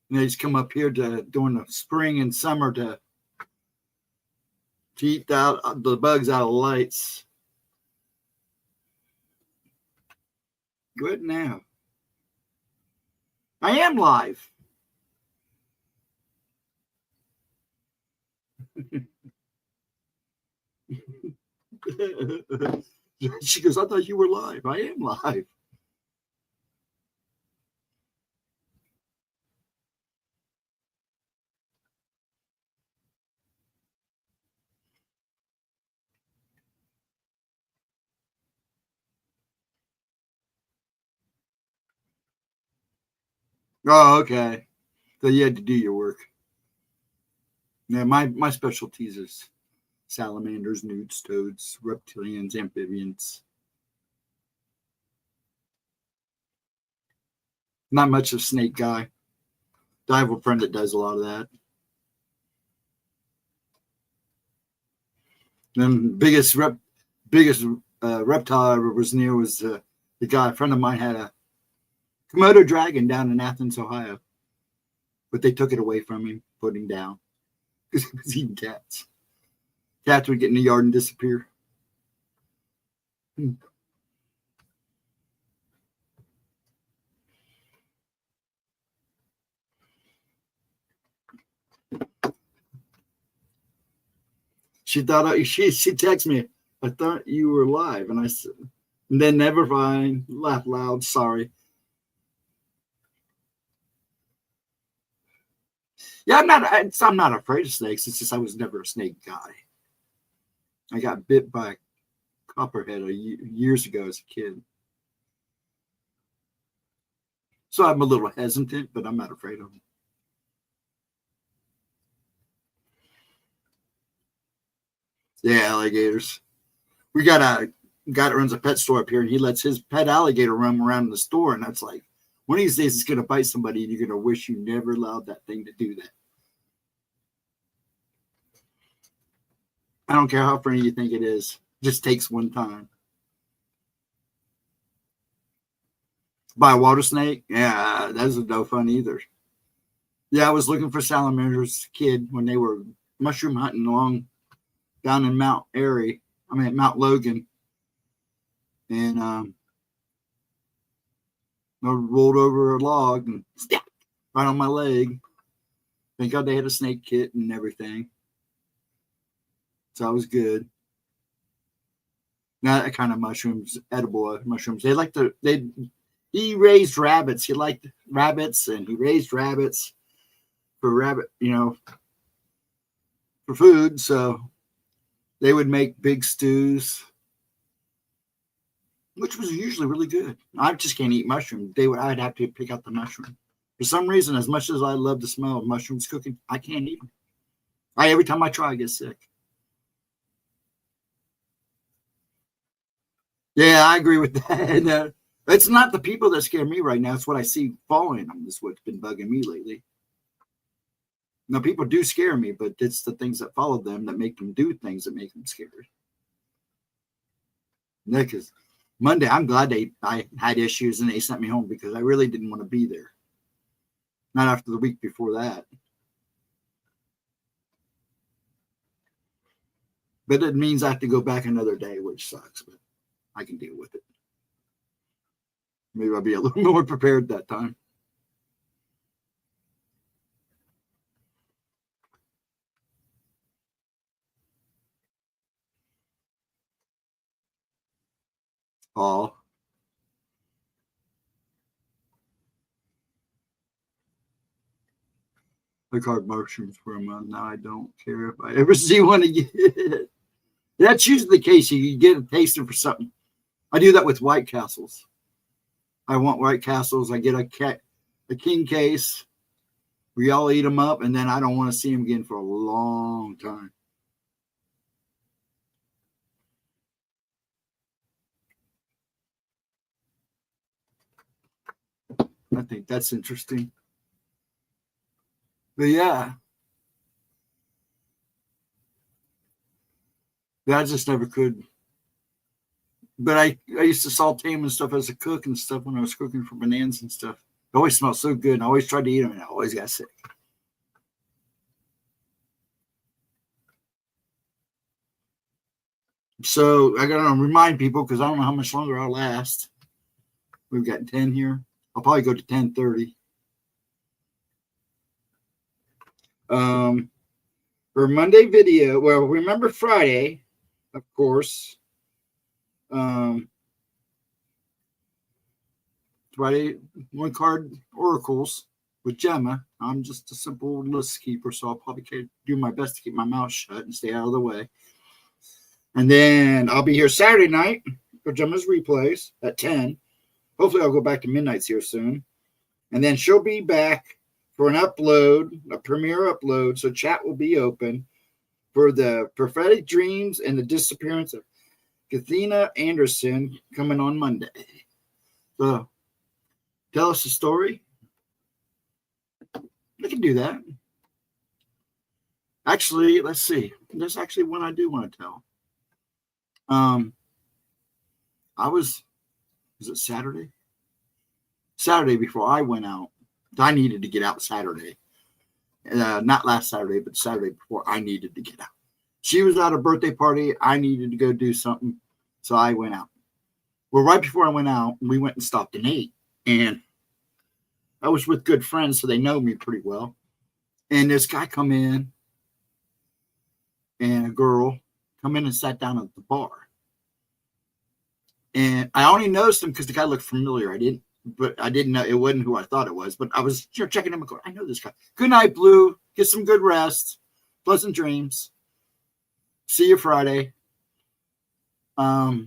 And they just come up here during the spring and summer to eat the bugs out of the lights. Good now. I am live. She goes, I thought you were live. I am live. Oh, okay. So you had to do your work. Yeah, my specialties is salamanders, newts, toads, reptilians, amphibians. Not much of a snake guy. I have a friend that does a lot of that. Then biggest reptile I ever was near was the guy. A friend of mine had a Komodo dragon down in Athens, Ohio, but they took it away from him, put him down. because he was eating cats. Cats would get in the yard and disappear. She thought she texted me, I thought you were live. And I said, and then never mind, laugh loud, sorry. Yeah, I'm not afraid of snakes. It's just I was never a snake guy. I got bit by a copperhead years ago as a kid. So I'm a little hesitant, but I'm not afraid of them. Yeah, alligators. We got a guy that runs a pet store up here, and he lets his pet alligator roam around in the store. And that's like, one of these days it's going to bite somebody, and you're going to wish you never allowed that thing to do that. I don't care how funny you think it is. It just takes one time. By a water snake? Yeah, that's no fun either. Yeah, I was looking for salamanders as a kid when they were mushroom hunting along down in Mount Logan. And I rolled over a log and snap right on my leg. Thank God they had a snake kit and everything. So I was good. Now that kind of mushrooms, edible mushrooms. He raised rabbits. He liked rabbits, and he raised rabbits for for food. So they would make big stews, which was usually really good. I just can't eat mushrooms. I'd have to pick out the mushroom. For some reason, as much as I love the smell of mushrooms cooking, I can't eat them. Every time I try, I get sick. Yeah, I agree with that. It's not the people that scare me right now. It's what I see following them. That's what's been bugging me lately. Now, people do scare me, but it's the things that follow them that make them do things that make them scary. Yeah, because Monday, I'm glad I had issues and they sent me home because I really didn't want to be there. Not after the week before that. But it means I have to go back another day, which sucks, but I can deal with it. Maybe I'll be a little more prepared that time. Oh. I caught mushrooms for a month. Now I don't care if I ever see one again. That's usually the case. You get a taster for something. I do that with White Castles. I want White Castles. I get a king case. We all eat them up, and then I don't want to see them again for a long time. I think that's interesting. But yeah. I just never could. But I used to saute them and stuff as a cook and stuff when I was cooking for bananas and stuff. It always smelled so good, and I always tried to eat them, and I always got sick. So I got to remind people because I don't know how much longer I'll last. We've got 10 here. I'll probably go to 10:30. For Monday video, well, remember Friday, of course. Friday, one card oracles with Gemma. I'm just a simple list keeper, so I'll probably do my best to keep my mouth shut and stay out of the way. And then I'll be here Saturday night for Gemma's replays at 10. Hopefully I'll go back to midnights here soon. And then she'll be back for an upload, a premiere upload. So chat will be open for the prophetic dreams and the disappearance of Kathina Anderson coming on Monday. So tell us a story. I can do that. Actually, let's see. There's actually one I do want to tell. Was it Not last Saturday, but Saturday before. I needed to get out. She was at a birthday party. I needed to go do something. So I went out. Well, right before I went out, we went and stopped and ate. And I was with good friends, so they know me pretty well. And this guy come in and a girl come in and sat down at the bar. And I only noticed him because the guy looked familiar. I didn't know it wasn't who I thought it was. But I was checking him. I know this guy. Good night, Blue. Get some good rest. Pleasant dreams. See you Friday. But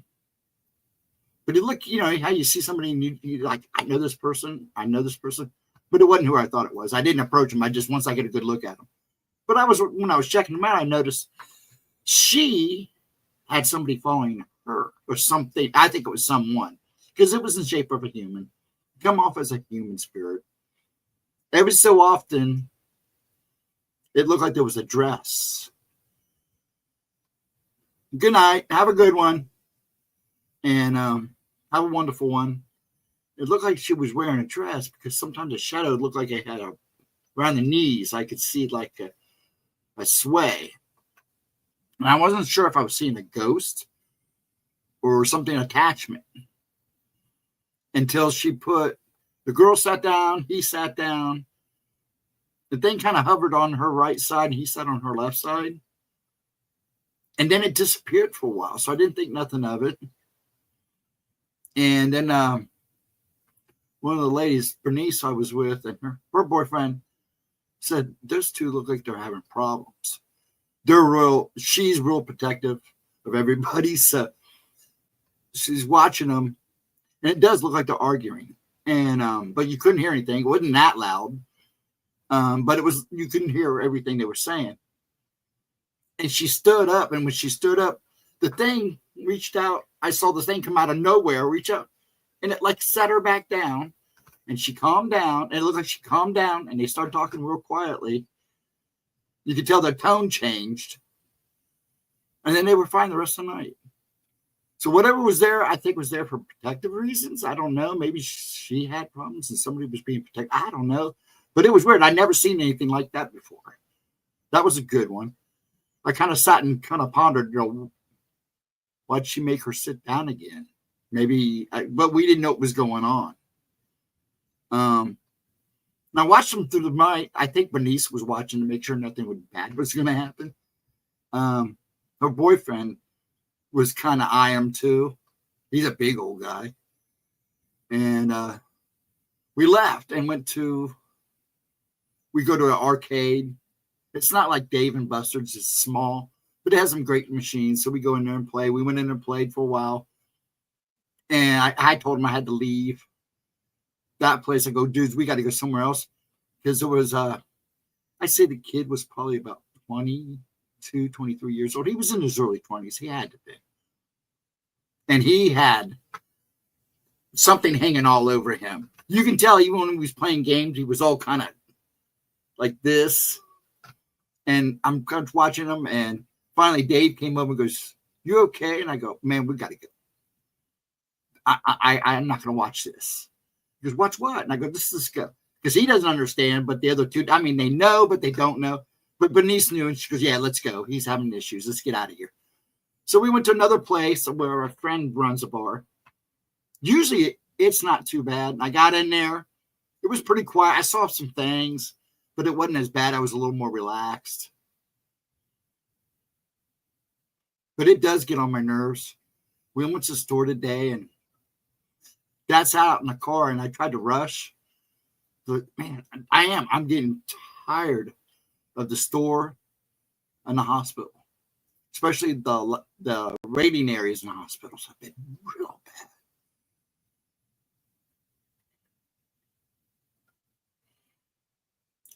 he looked, how you see somebody and you like, I know this person. But it wasn't who I thought it was. I didn't approach him. Once I get a good look at him. But when I was checking him out, I noticed she had somebody following her or something. I think it was someone because it was in the shape of a human. Come off as a human spirit. Every so often, it looked like there was a dress. Good night. Have a good one. And have a wonderful one. It looked like she was wearing a dress because sometimes the shadow looked like it had around the knees. I could see like a sway. And I wasn't sure if I was seeing a ghost or something attachment until the girl sat down, he sat down. The thing kind of hovered on her right side and he sat on her left side. And then it disappeared for a while. So I didn't think nothing of it. And then one of the ladies, Bernice, I was with, and her boyfriend said, those two look like they're having problems. She's real protective of everybody. So she's watching them. And it does look like they're arguing. And but you couldn't hear anything. It wasn't that loud. But you couldn't hear everything they were saying. And she stood up. And when she stood up, the thing reached out. I saw the thing come out of nowhere, reach out. And it like set her back down. And she calmed down. And it looked like she calmed down. And they started talking real quietly. You could tell their tone changed. And then they were fine the rest of the night. So whatever was there, I think was there for protective reasons. I don't know. Maybe she had problems and somebody was being protected. I don't know. But it was weird. I'd never seen anything like that before. That was a good one. I kind of sat and kind of pondered, why'd she make her sit down again? But we didn't know what was going on. And I watched them through the night. I think Bernice was watching to make sure nothing bad was going to happen. Her boyfriend was kind of eyeing him too. He's a big old guy. And we left and we go to an arcade. It's not like Dave and Buster's, it's small, but it has some great machines. So we go in there and play. We went in and played for a while. And I told him I had to leave that place. I go, dudes, we got to go somewhere else. Because there was, I say the kid was probably about 22, 23 years old. He was in his early 20s. He had to be. And he had something hanging all over him. You can tell even when he was playing games, he was all kind of like this. And I'm kind of watching him. And finally, Dave came over and goes, you okay? And I go, man, we got to go. I'm not going to watch this. He goes, watch what? And I go, let's go. Because he doesn't understand, but the other two, they know, but they don't know. But Bernice knew, and she goes, yeah, let's go. He's having issues. Let's get out of here. So we went to another place where a friend runs a bar. Usually it's not too bad. I got in there. It was pretty quiet. I saw some things, but it wasn't as bad. I was a little more relaxed. But it does get on my nerves. We went to the store today, and Dad's out in the car, and I tried to rush. But, man, I'm getting tired of the store and the hospital. Especially the waiting areas in the hospitals have been real bad.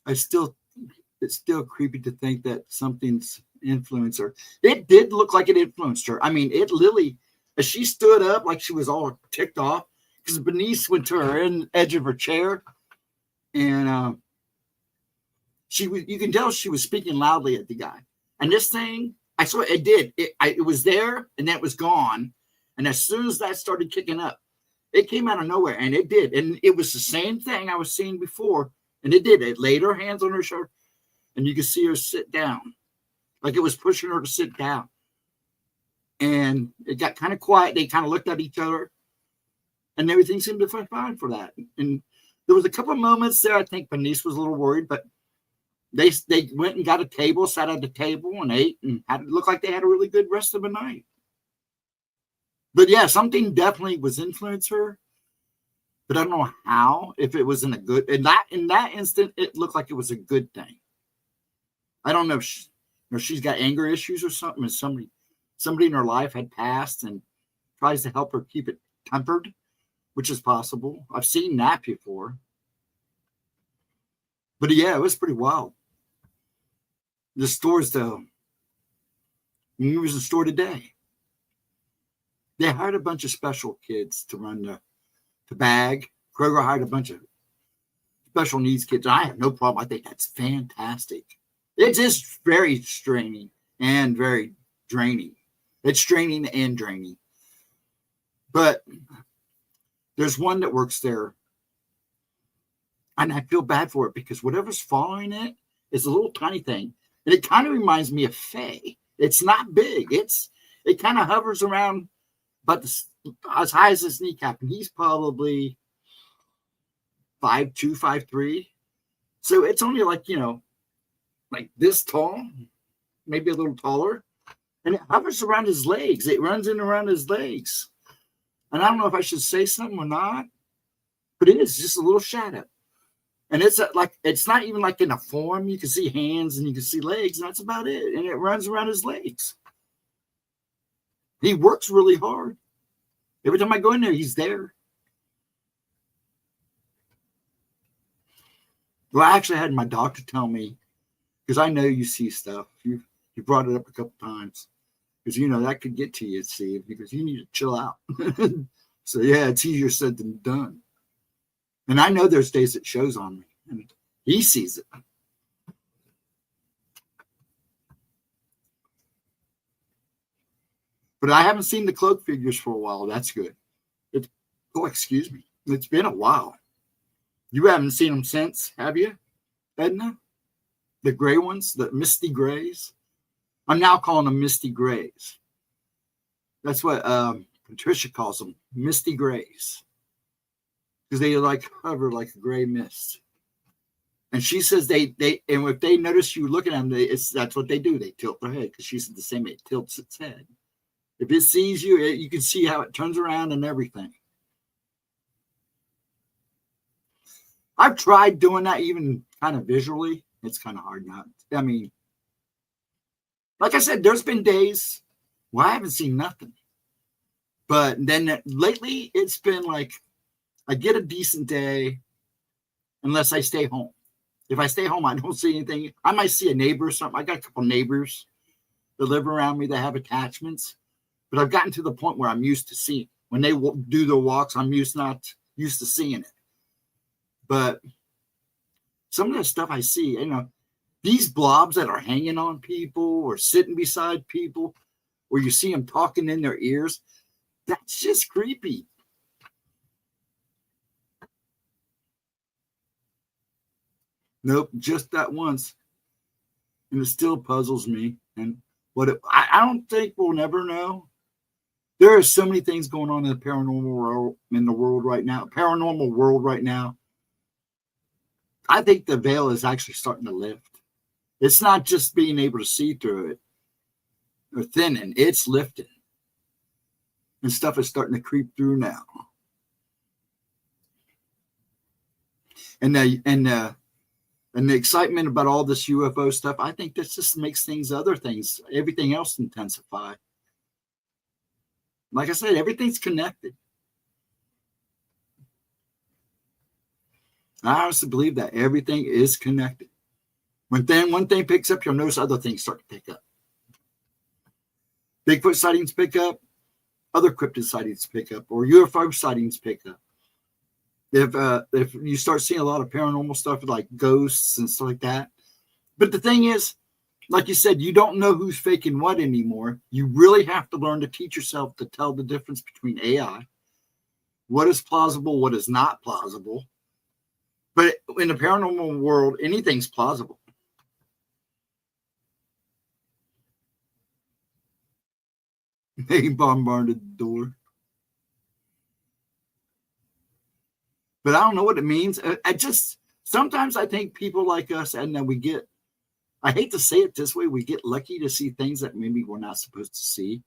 It's still creepy to think that something's influenced her. It did look like it influenced her. I mean, Lily, as she stood up like she was all ticked off, because Bernice went to her edge of her chair, and you can tell she was speaking loudly at the guy. And this thing, I saw it did. It was there, and then it was gone. And as soon as that started kicking up, it came out of nowhere, and it did. And it was the same thing I was seeing before, and it did. It laid her hands on her shoulder. and you could see her sit down, like it was pushing her to sit down. And it got kind of quiet. They kind of looked at each other, and everything seemed to be fine for that. And there was a couple of moments there, I think my niece was a little worried, but they went and got a table, sat at the table and ate, and had it look like they had a really good rest of the night. But yeah, something definitely was influencing her, but I don't know how. If it was in that instant, it looked like it was a good thing. I don't know if she's got anger issues or something, and somebody in her life had passed and tries to help her keep it tempered, which is possible. I've seen that before. But yeah, it was pretty wild. The stores, though, when we was in the store today, they hired a bunch of special kids to run the bag. Kroger hired a bunch of special needs kids. I have no problem. I think that's fantastic. It's just very straining and very draining. It's straining and draining. But there's one that works there, and I feel bad for it because whatever's following it is a little tiny thing. And it kind of reminds me of Fae. It's not big. It kind of hovers around about as high as his kneecap, and he's probably 5'2", 5'3". So it's only like, like this tall, maybe a little taller, and it hovers around his legs. It runs in around his legs. And I don't know if I should say something or not, but it is just a little shadow. And it's not even like in a form. You can see hands and you can see legs, and that's about it. And it runs around his legs. He works really hard. Every time I go in there, he's there. Well, I actually had my doctor tell me, because I know you see stuff. You brought it up a couple times. Because, that could get to you, Steve, because you need to chill out. So, yeah, it's easier said than done. And I know there's days it shows on me, and he sees it. But I haven't seen the cloak figures for a while. That's good. Excuse me. It's been a while. You haven't seen them since, have you, Edna? The gray ones, the misty grays. I'm now calling them misty grays. That's what Patricia calls them, misty grays. Because they hover like a gray mist. And she says and if they notice you looking at them, that's what they do. They tilt their head, because she said the same way. It tilts its head. If it sees you, you can see how it turns around and everything. I've tried doing that even kind of visually. It's kind of hard not. I mean, like I said, there's been days where I haven't seen nothing. But then lately, it's been like I get a decent day unless I stay home. If I stay home, I don't see anything. I might see a neighbor or something. I got a couple neighbors that live around me that have attachments. But I've gotten to the point where I'm used to seeing. When they do their walks, I'm not used to seeing it. But some of the stuff I see, these blobs that are hanging on people or sitting beside people, where you see them talking in their ears, that's just creepy. Nope, just that once. And it still puzzles me. And I don't think we'll never know. There are so many things going on in the paranormal world right now. I think the veil is actually starting to lift. It's not just being able to see through it or thinning, it's lifting. And stuff is starting to creep through now. And the excitement about all this UFO stuff, I think this just makes everything else intensify. Like I said, everything's connected. I honestly believe that everything is connected. When one thing picks up, you'll notice other things start to pick up. Bigfoot sightings pick up, other cryptid sightings pick up, or UFO sightings pick up. If you start seeing a lot of paranormal stuff like ghosts and stuff like that. But the thing is, like you said, you don't know who's faking what anymore. You really have to learn to teach yourself to tell the difference between AI, what is plausible, what is not plausible. But in the paranormal world, anything's plausible. They bombarded the door. But I don't know what it means. Sometimes I think people like us, and then I hate to say it this way, we get lucky to see things that maybe we're not supposed to see.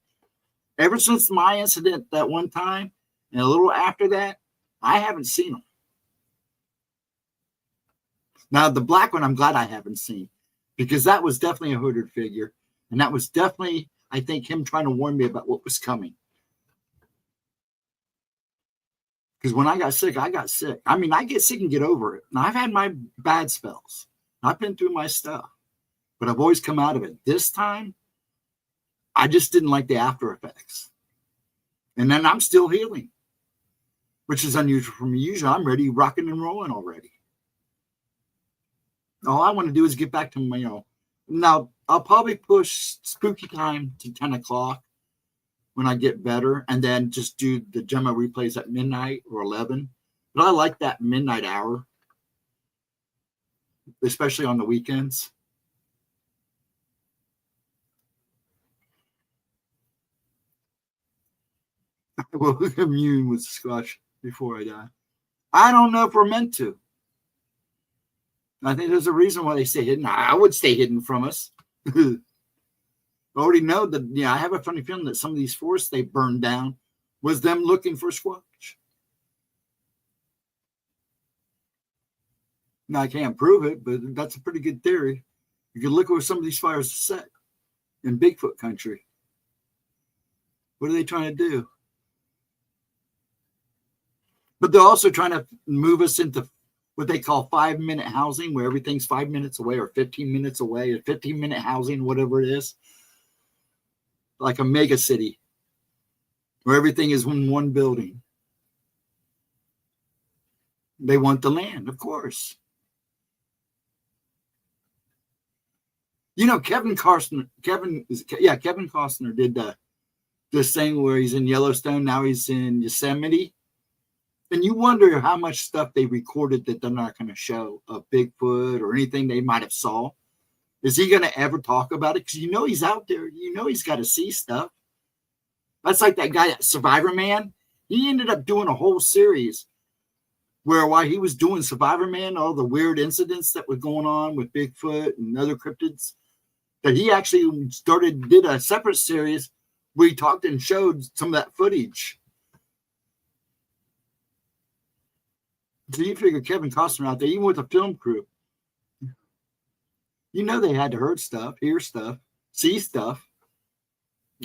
Ever since my incident that one time, and a little after that, I haven't seen them. Now, the black one, I'm glad I haven't seen, because that was definitely a hooded figure. And that was definitely, I think, him trying to warn me about what was coming. Because when I got sick, I got sick. I mean, I get sick and get over it. Now, I've had my bad spells. I've been through my stuff. But I've always come out of it. This time, I just didn't like the after effects. And then I'm still healing, which is unusual for me. Usually, I'm ready, rocking and rolling already. All I want to do is get back to my, now I'll probably push spooky time to 10 o'clock when I get better, and then just do the Gemma replays at midnight or 11. But I like that midnight hour, especially on the weekends. I will immune with squash before I die. I don't know if we're meant to. I think there's a reason why they stay hidden. I would stay hidden from us. I already know that, I have a funny feeling that some of these forests they burned down was them looking for squatch. Now, I can't prove it, but that's a pretty good theory. You can look where some of these fires are set in Bigfoot country. What are they trying to do? But they're also trying to move us into what they call 5-minute housing, where everything's 5 minutes away or 15 minutes away, or 15-minute housing, whatever it is. Like a mega city where everything is in one building. They want the land, of course. Kevin Costner did this thing where he's in Yellowstone, now he's in Yosemite. And you wonder how much stuff they recorded that they're not going to show of Bigfoot or anything they might have saw. Is he going to ever talk about it? Because he's out there. He's got to see stuff. That's like that guy, Survivor Man. He ended up doing a whole series where while he was doing Survivor Man, all the weird incidents that were going on with Bigfoot and other cryptids, that he actually did a separate series where he talked and showed some of that footage. So you figure Kevin Costner out there, even with a film crew, they had to hear stuff, see stuff.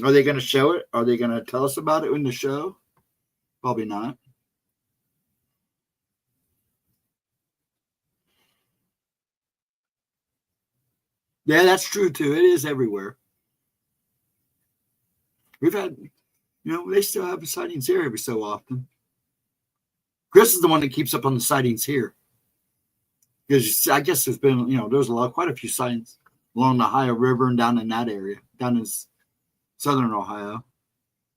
Are they going to show it? Are they going to tell us about it in the show? Probably not. Yeah, that's true too. It is everywhere. We've had, they still have sightings here every so often. Chris is the one that keeps up on the sightings here. Because I guess there's been, there's quite a few sightings along the Ohio River and down in that area, down in southern Ohio.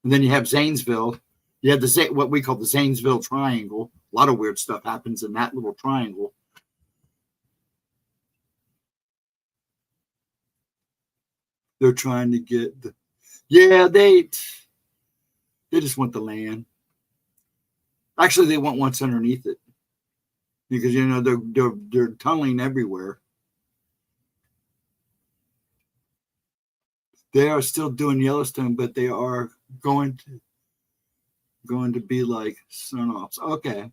And then you have Zanesville. You have what we call the Zanesville Triangle. A lot of weird stuff happens in that little triangle. They're trying to get they just want the land. Actually, they want what's underneath it, because they're tunneling everywhere. They are still doing Yellowstone, but they are going to be like sun-offs. Okay.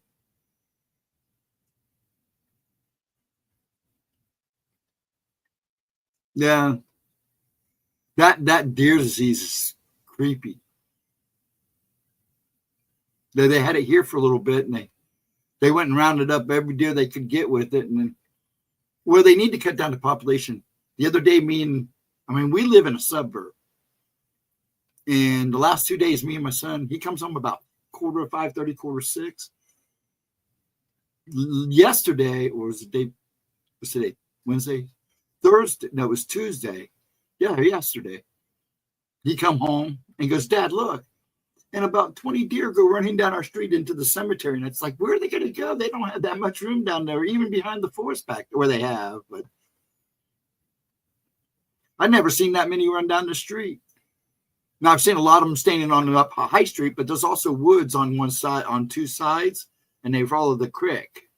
Yeah. That deer disease is creepy. They had it here for a little bit, and they went and rounded up every deer they could get with it. And then, they need to cut down the population. The other day, we live in a suburb. And the last 2 days, me and my son, he comes home about 5:30, 6:45. Yesterday, or was it what's today? Wednesday? Thursday? No, it was Tuesday. Yeah, yesterday. He come home and goes, Dad, look. And about 20 deer go running down our street into the cemetery. And it's like, where are they going to go? They don't have that much room down there, even behind the forest back where they have. But I've never seen that many run down the street. Now I've seen a lot of them standing on the up High Street, but there's also woods on one side, on two sides, and they follow the creek.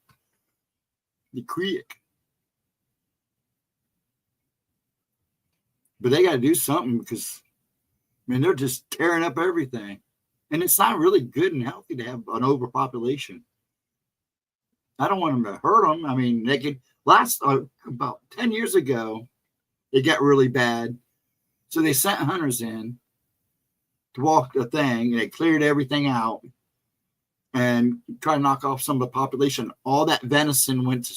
The creek. But they got to do something because, I mean, they're just tearing up everything. And it's not really good and healthy to have an overpopulation. I don't want them to hurt them. I mean, they could last about 10 years ago, it got really bad. So they sent hunters in to walk the thing, and they cleared everything out and try to knock off some of the population. All that venison went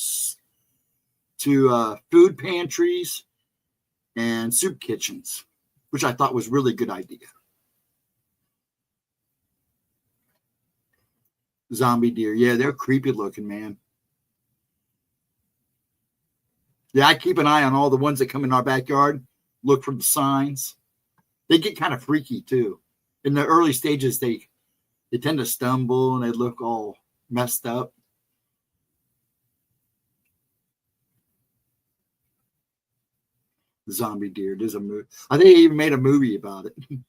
to food pantries and soup kitchens, which I thought was really good idea. Zombie deer. Yeah, they're creepy looking, man. Yeah, I keep an eye on all the ones that come in our backyard. Look for the signs. They get kind of freaky too. In the early stages, they tend to stumble and they look all messed up. Zombie deer. There's a movie. I think they even made a movie about it.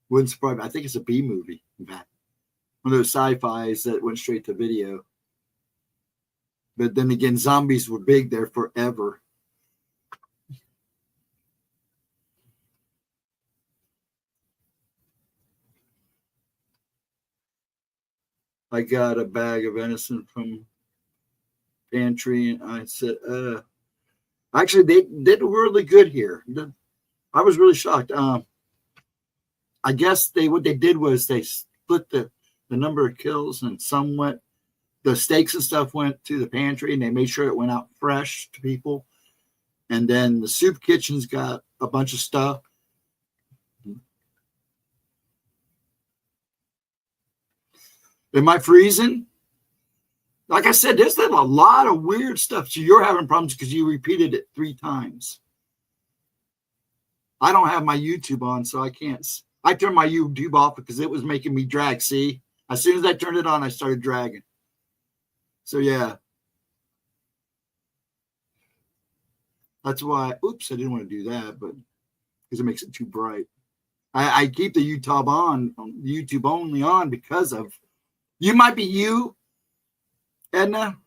Wouldn't surprise me. I think it's a B movie, in fact. One of those sci-fis that went straight to video. But then again, zombies were big there forever. I got a bag of venison from pantry, and I said, actually, they did really good here. I was really shocked. I guess what they did was they split the number of kills, and some went, the steaks and stuff went to the pantry, and they made sure it went out fresh to people. And then the soup kitchens got a bunch of stuff. Am I freezing? Like I said, there's been a lot of weird stuff. So you're having problems because you repeated it 3 times. I don't have my YouTube on, so I can't. I turned my YouTube off because it was making me drag. See, as soon as I turned it on, I started dragging. So yeah, that's why. Oops, I didn't want to do that, but because it makes it too bright. I keep the YouTube only on because of. You might be you, Edna.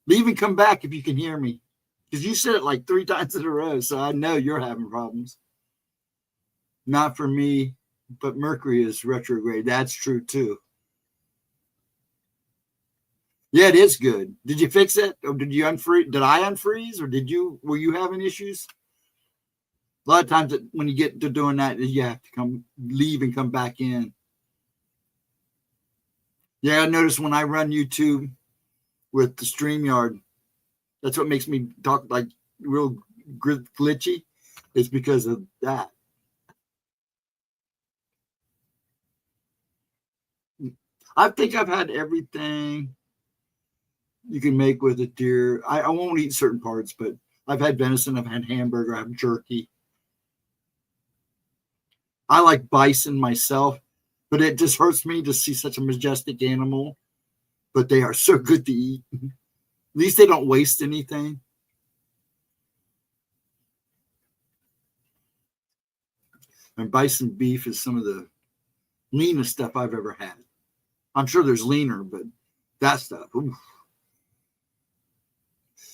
Leave and come back if you can hear me. Because you said it like 3 times in a row, so I know you're having problems. Not for me, but Mercury is retrograde. That's true too. Yeah, it is good. Did you fix it? Or did you unfreeze? Did I unfreeze? Or were you having issues? A lot of times when you get to doing that, you have to leave and come back in. Yeah, I noticed when I run YouTube with the StreamYard, that's what makes me talk like real glitchy. It's because of that. I think I've had everything you can make with a deer. I won't eat certain parts, but I've had venison, I've had hamburger, I have jerky. I like bison myself. But it just hurts me to see such a majestic animal. But they are so good to eat. At least they don't waste anything. And bison beef is some of the leanest stuff I've ever had. I'm sure there's leaner, but that stuff. Oof.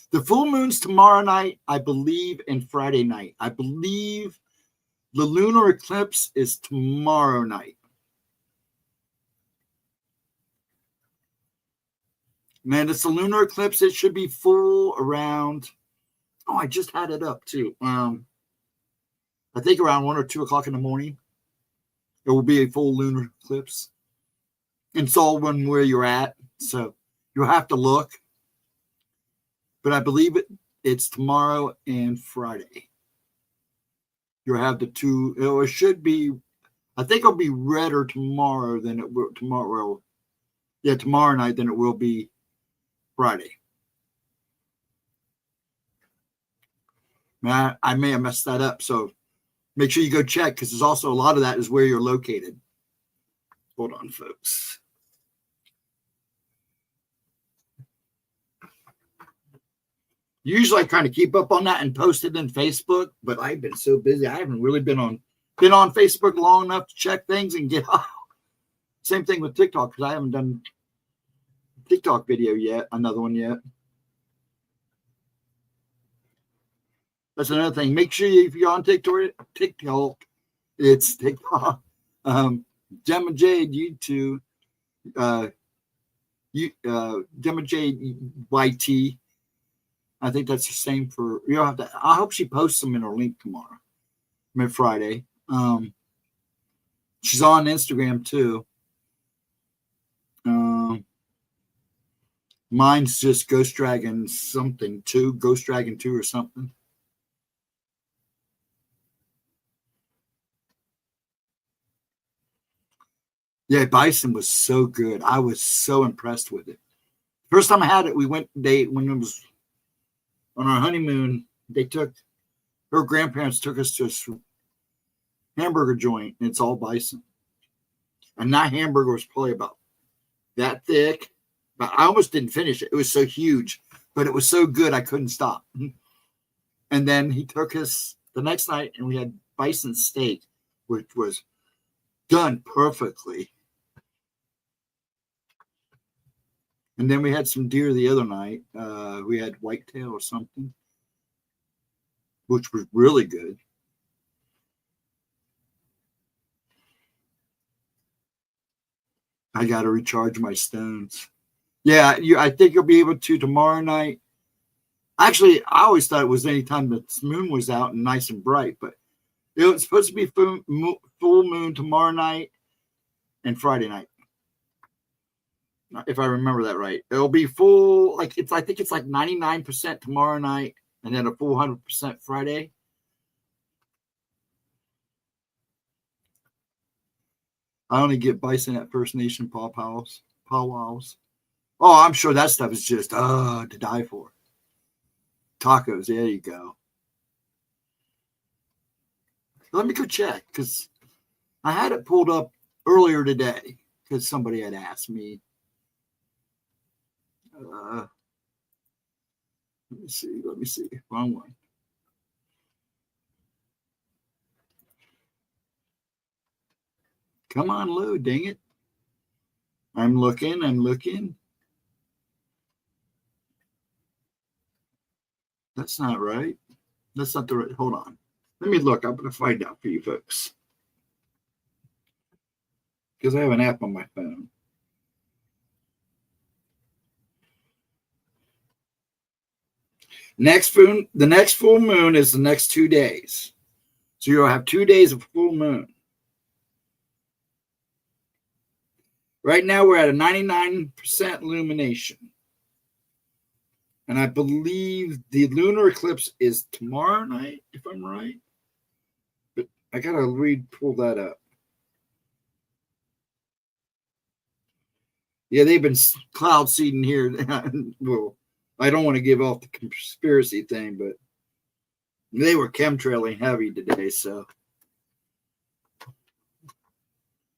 The full moon's tomorrow night, I believe, and Friday night. I believe the lunar eclipse is tomorrow night. Man, it's a lunar eclipse. It should be full around. Oh, I just had it up too. I think around 1 or 2 o'clock in the morning. It will be a full lunar eclipse. And it's all when where you're at. So you'll have to look. But I believe it's tomorrow and Friday. You'll have the 2. It should be. I think it'll be redder tomorrow than it will tomorrow. Yeah, tomorrow night than it will be Friday. Man, I may have messed that up. So make sure you go check because there's also a lot of that is where you're located. Hold on, folks. Usually I kind of keep up on that and post it on Facebook, but I've been so busy. I haven't really been on been on Facebook long enough to check things and get out. Same thing with TikTok, because I haven't done TikTok video yet, another one yet. That's another thing. Make sure if you're on TikTok, it's TikTok. Gemma Jade YouTube, Gemma Jade YT. I think that's the same for you'll have to. I hope she posts them in her link tomorrow, Friday. She's on Instagram too. Mine's just Ghost Dragon something 2, Ghost Dragon 2 or something. Yeah, Bison was so good. I was so impressed with it. First time I had it, when it was on our honeymoon, her grandparents took us to a hamburger joint, and it's all bison. And that hamburger was probably about that thick, but I almost didn't finish it. It was so huge, but it was so good I couldn't stop. And then he took us the next night, and we had bison steak, which was done perfectly. And then we had some deer the other night. We had whitetail or something, which was really good. I got to recharge my stones. Yeah, I think you'll be able to tomorrow night. Actually, I always thought it was any time the moon was out and nice and bright, but it was supposed to be full moon tomorrow night and Friday night, if I remember that right. It'll be full, I think it's like 99% tomorrow night, and then a full 100% Friday. I only get bison at First Nation powwows. Oh, I'm sure that stuff is just to die for. Tacos, there you go. Let me go check, because I had it pulled up earlier today because somebody had asked me. Let me see. Wrong one. Come on, load, dang it. I'm looking. That's not right. That's not the right. Hold on. Let me look. I'm going to find out for you folks, because I have an app on my phone. The next full moon is the next 2 days. So you'll have 2 days of full moon. Right now we're at a 99% illumination. And I believe the lunar eclipse is tomorrow night, if I'm right. But I got to pull that up. Yeah, they've been cloud seeding here. Well, I don't want to give off the conspiracy thing, but they were chemtrailing heavy today, so.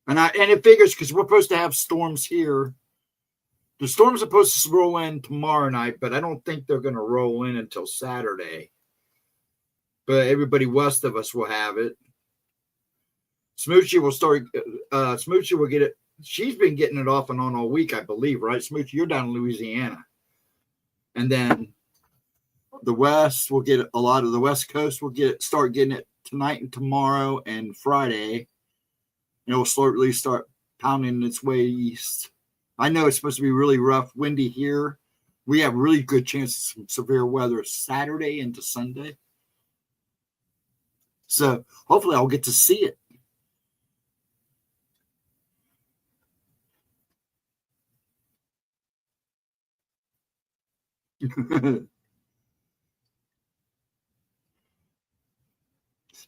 And it figures, because we're supposed to have storms here. The storm's supposed to roll in tomorrow night, but I don't think they're going to roll in until Saturday. But everybody west of us will have it. Smoochie will start. Smoochie will get it. She's been getting it off and on all week, I believe, right? Smoochie, you're down in Louisiana. And then the West will get it. A lot of the West Coast will start getting it tonight and tomorrow and Friday. And it will slowly start pounding its way east. I know it's supposed to be really rough, windy here. We have really good chances of some severe weather Saturday into Sunday. So hopefully I'll get to see it.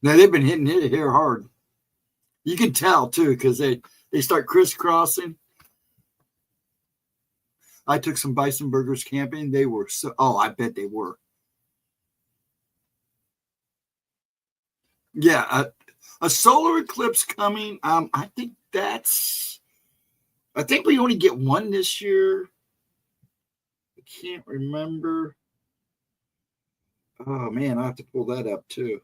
Now they've been hitting it here hard. You can tell too, because they start crisscrossing. I took some bison burgers camping. They were I bet they were. Yeah, a solar eclipse coming. I think we only get one this year. I can't remember. Oh man, I have to pull that up too.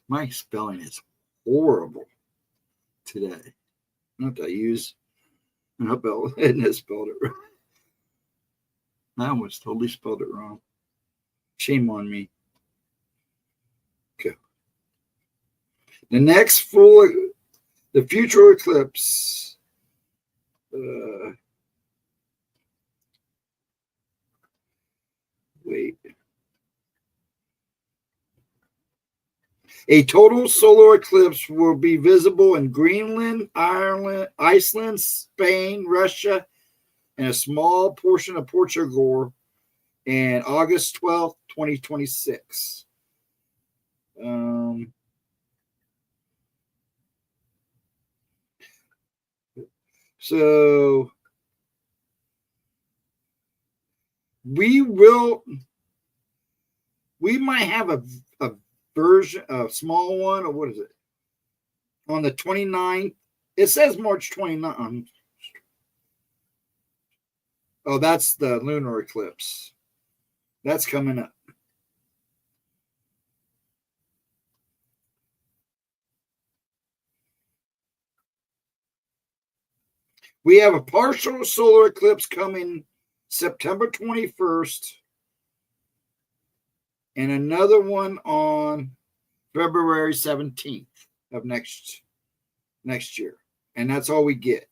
My spelling is horrible today. Not to use. I hope I hadn't spelled it right. I almost totally spelled it wrong. Shame on me. Okay. The next the future eclipse. Wait. A total solar eclipse will be visible in Greenland, Ireland, Iceland, Spain, Russia, and a small portion of Portugal on August 12th, 2026. So we might have a version, a small one, or what is it? On the 29th. It says March 29th. Oh, that's the lunar eclipse. That's coming up. We have a partial solar eclipse coming September 21st and another one on February 17th of next year. And that's all we get.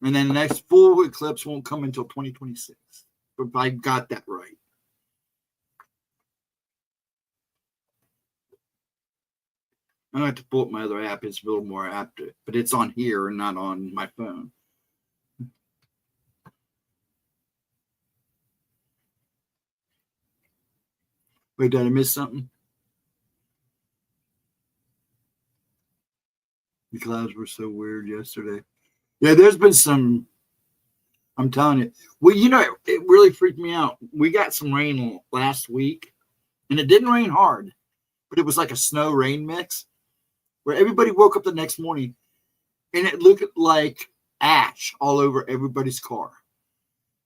And then the next full eclipse won't come until 2026. But I got that right. I have to pull up my other app. It's a little more apt, but it's on here and not on my phone. Wait, did I miss something? The clouds were so weird yesterday. Yeah, there's been some, I'm telling you. Well, it really freaked me out. We got some rain last week, and it didn't rain hard, but it was like a snow rain mix where everybody woke up the next morning and it looked like ash all over everybody's car.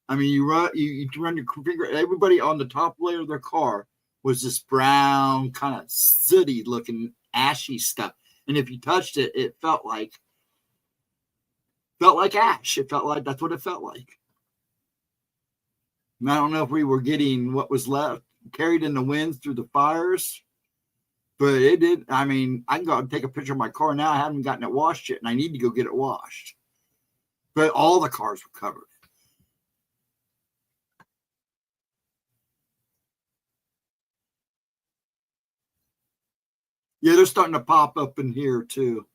I mean, you run your finger, everybody on the top layer of their car was this brown, kind of sooty looking ashy stuff. And if you touched it, it felt like ash. It felt like that's what it felt like. And I don't know if we were getting what was left carried in the wind through the fires, but it did. I mean, I can go out and take a picture of my car now. I haven't gotten it washed yet, and I need to go get it washed. But all the cars were covered. Yeah, they're starting to pop up in here too.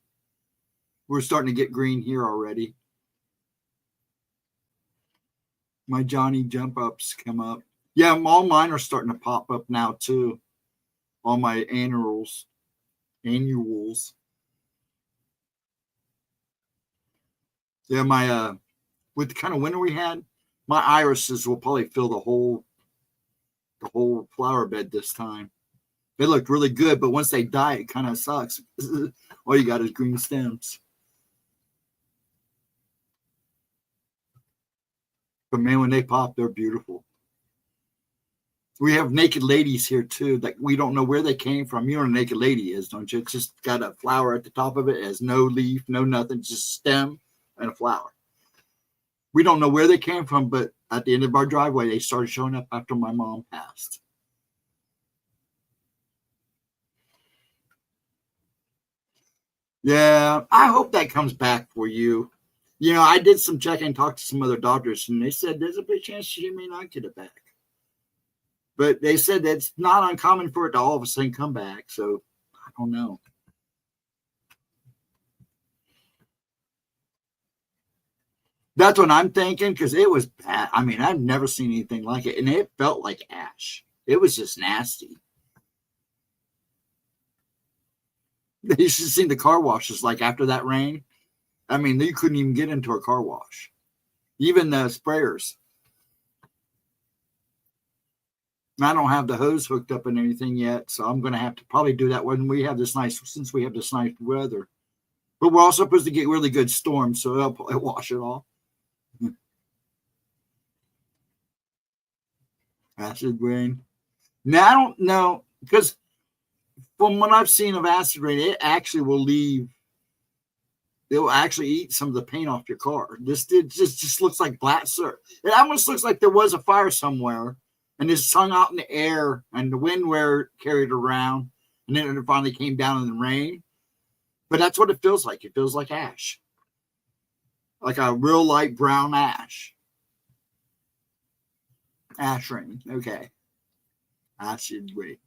We're starting to get green here already. My Johnny jump ups come up. Yeah, all mine are starting to pop up now too. All my annuals. Yeah, my with the kind of winter we had, my irises will probably fill the whole flower bed this time. They looked really good, but once they die, it kind of sucks. All you got is green stems. But man, when they pop, they're beautiful. We have naked ladies here too that we don't know where they came from. You know what a naked lady is, don't you? It's just got a flower at the top of it. It has no leaf, no nothing, just stem and a flower. We don't know where they came from, but at the end of our driveway, they started showing up after my mom passed. Yeah, I hope that comes back for you. I did some checking, talked to some other doctors, and they said there's a big chance she may not get it back. But they said that it's not uncommon for it to all of a sudden come back. So I don't know. That's what I'm thinking, because it was bad. I mean, I've never seen anything like it, and it felt like ash. It was just nasty. You should have seen the car washes like after that rain. I mean, you couldn't even get into a car wash, even the sprayers. I don't have the hose hooked up and anything yet, so I'm going to have to probably do that since we have this nice weather. But we're also supposed to get really good storms, so it'll probably wash it off. Acid rain. Now, I don't know, because from what I've seen of acid rain, it actually will leave. It will actually eat some of the paint off your car. Just looks like black syrup. It almost looks like there was a fire somewhere, and it's hung out in the air, and the wind where it carried around, and then it finally came down in the rain. But that's what it feels like. It feels like ash, like a real light brown ash. Ash rain. Okay. Acid rain.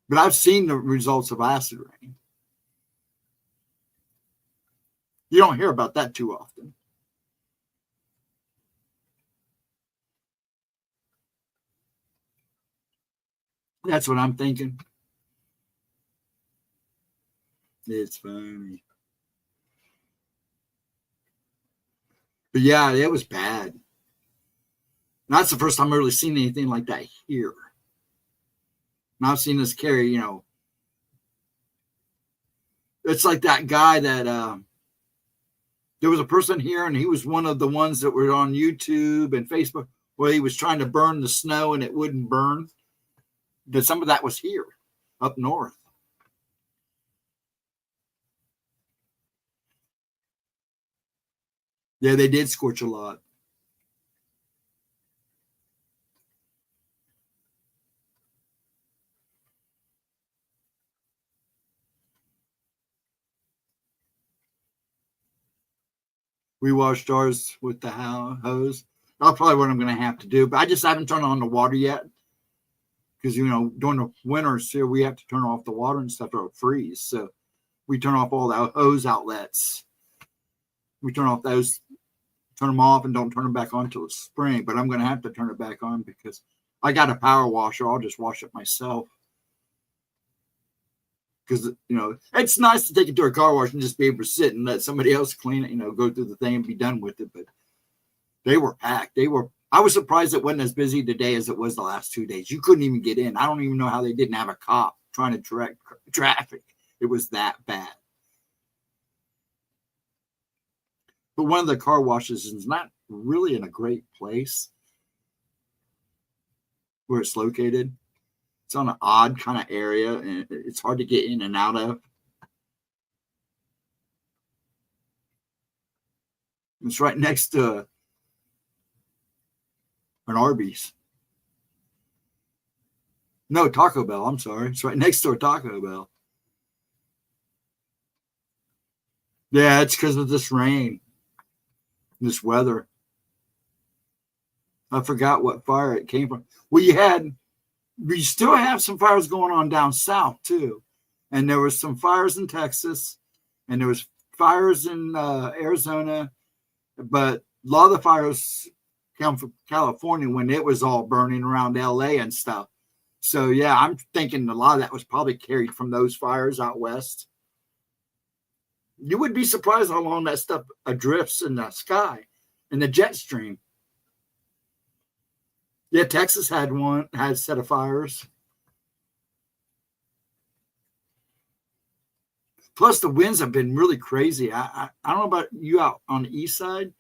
But I've seen the results of acid rain. You don't hear about that too often. That's what I'm thinking. It's funny. But yeah, it was bad. That's the first time I've really seen anything like that here. And I've seen this carry, it's like that guy that there was a person here, and he was one of the ones that were on YouTube and Facebook where he was trying to burn the snow and it wouldn't burn. But some of that was here, up north. Yeah, they did scorch a lot. We washed ours with the hose. That's probably what I'm going to have to do. But I just haven't turned on the water yet. Because, during the winters here, we have to turn off the water and stuff or it'll freeze. So we turn off all the hose outlets. We turn off those, turn them off, and don't turn them back on until it's spring. But I'm going to have to turn it back on because I got a power washer. I'll just wash it myself. Because, it's nice to take it to a car wash and just be able to sit and let somebody else clean it, go through the thing and be done with it. But they were packed. I was surprised it wasn't as busy today as it was the last 2 days. You couldn't even get in. I don't even know how they didn't have a cop trying to direct traffic. It was that bad. But one of the car washes is not really in a great place where it's located. It's on an odd kind of area, and it's hard to get in and out of. It's right next to an Arby's. No, Taco Bell. I'm sorry. It's right next to a Taco Bell. Yeah, it's because of this rain, this weather. I forgot what fire it came from. We still have some fires going on down south too. And there was some fires in Texas, and there was fires in Arizona, but a lot of the fires come from California when it was all burning around LA and stuff. So yeah, I'm thinking a lot of that was probably carried from those fires out west. You would be surprised how long that stuff drifts in the sky, in the jet stream. Yeah, Texas had a set of fires. Plus, the winds have been really crazy. I don't know about you out on the east side,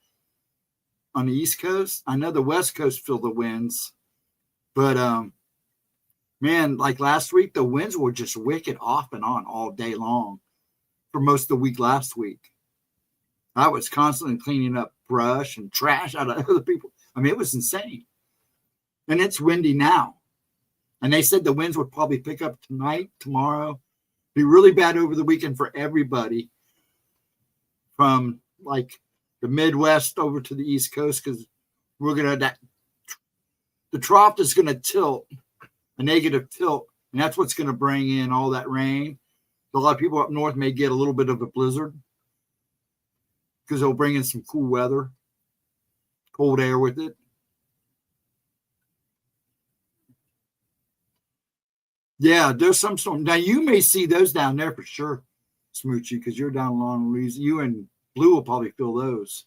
on the East Coast. I know the West Coast feel the winds. But, man, like last week, the winds were just wicked off and on all day long for most of the week last week. I was constantly cleaning up brush and trash out of other people. I mean, it was insane. And it's windy now. And they said the winds would probably pick up tonight, tomorrow. Be really bad over the weekend for everybody from like the Midwest over to the East Coast, because the trough is going to tilt, a negative tilt, and that's what's going to bring in all that rain. So a lot of people up north may get a little bit of a blizzard because it'll bring in some cool weather, cold air with it. Yeah, there's some storm. Now, you may see those down there for sure, Smoochie, because you're down along Louisiana. You and Blue will probably feel those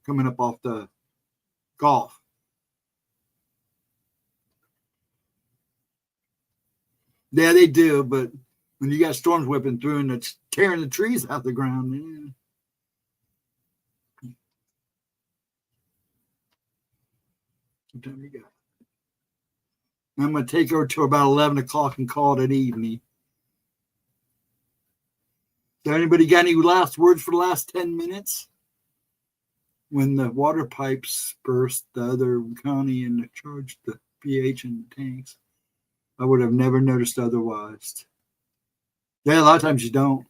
coming up off the Gulf. Yeah, they do, but when you got storms whipping through and it's tearing the trees out the ground, What time you got? I'm going to take her to about 11 o'clock and call it an evening. Does anybody got any last words for the last 10 minutes? When the water pipes burst, the other county and charged the pH in the tanks, I would have never noticed otherwise. Yeah, a lot of times you don't.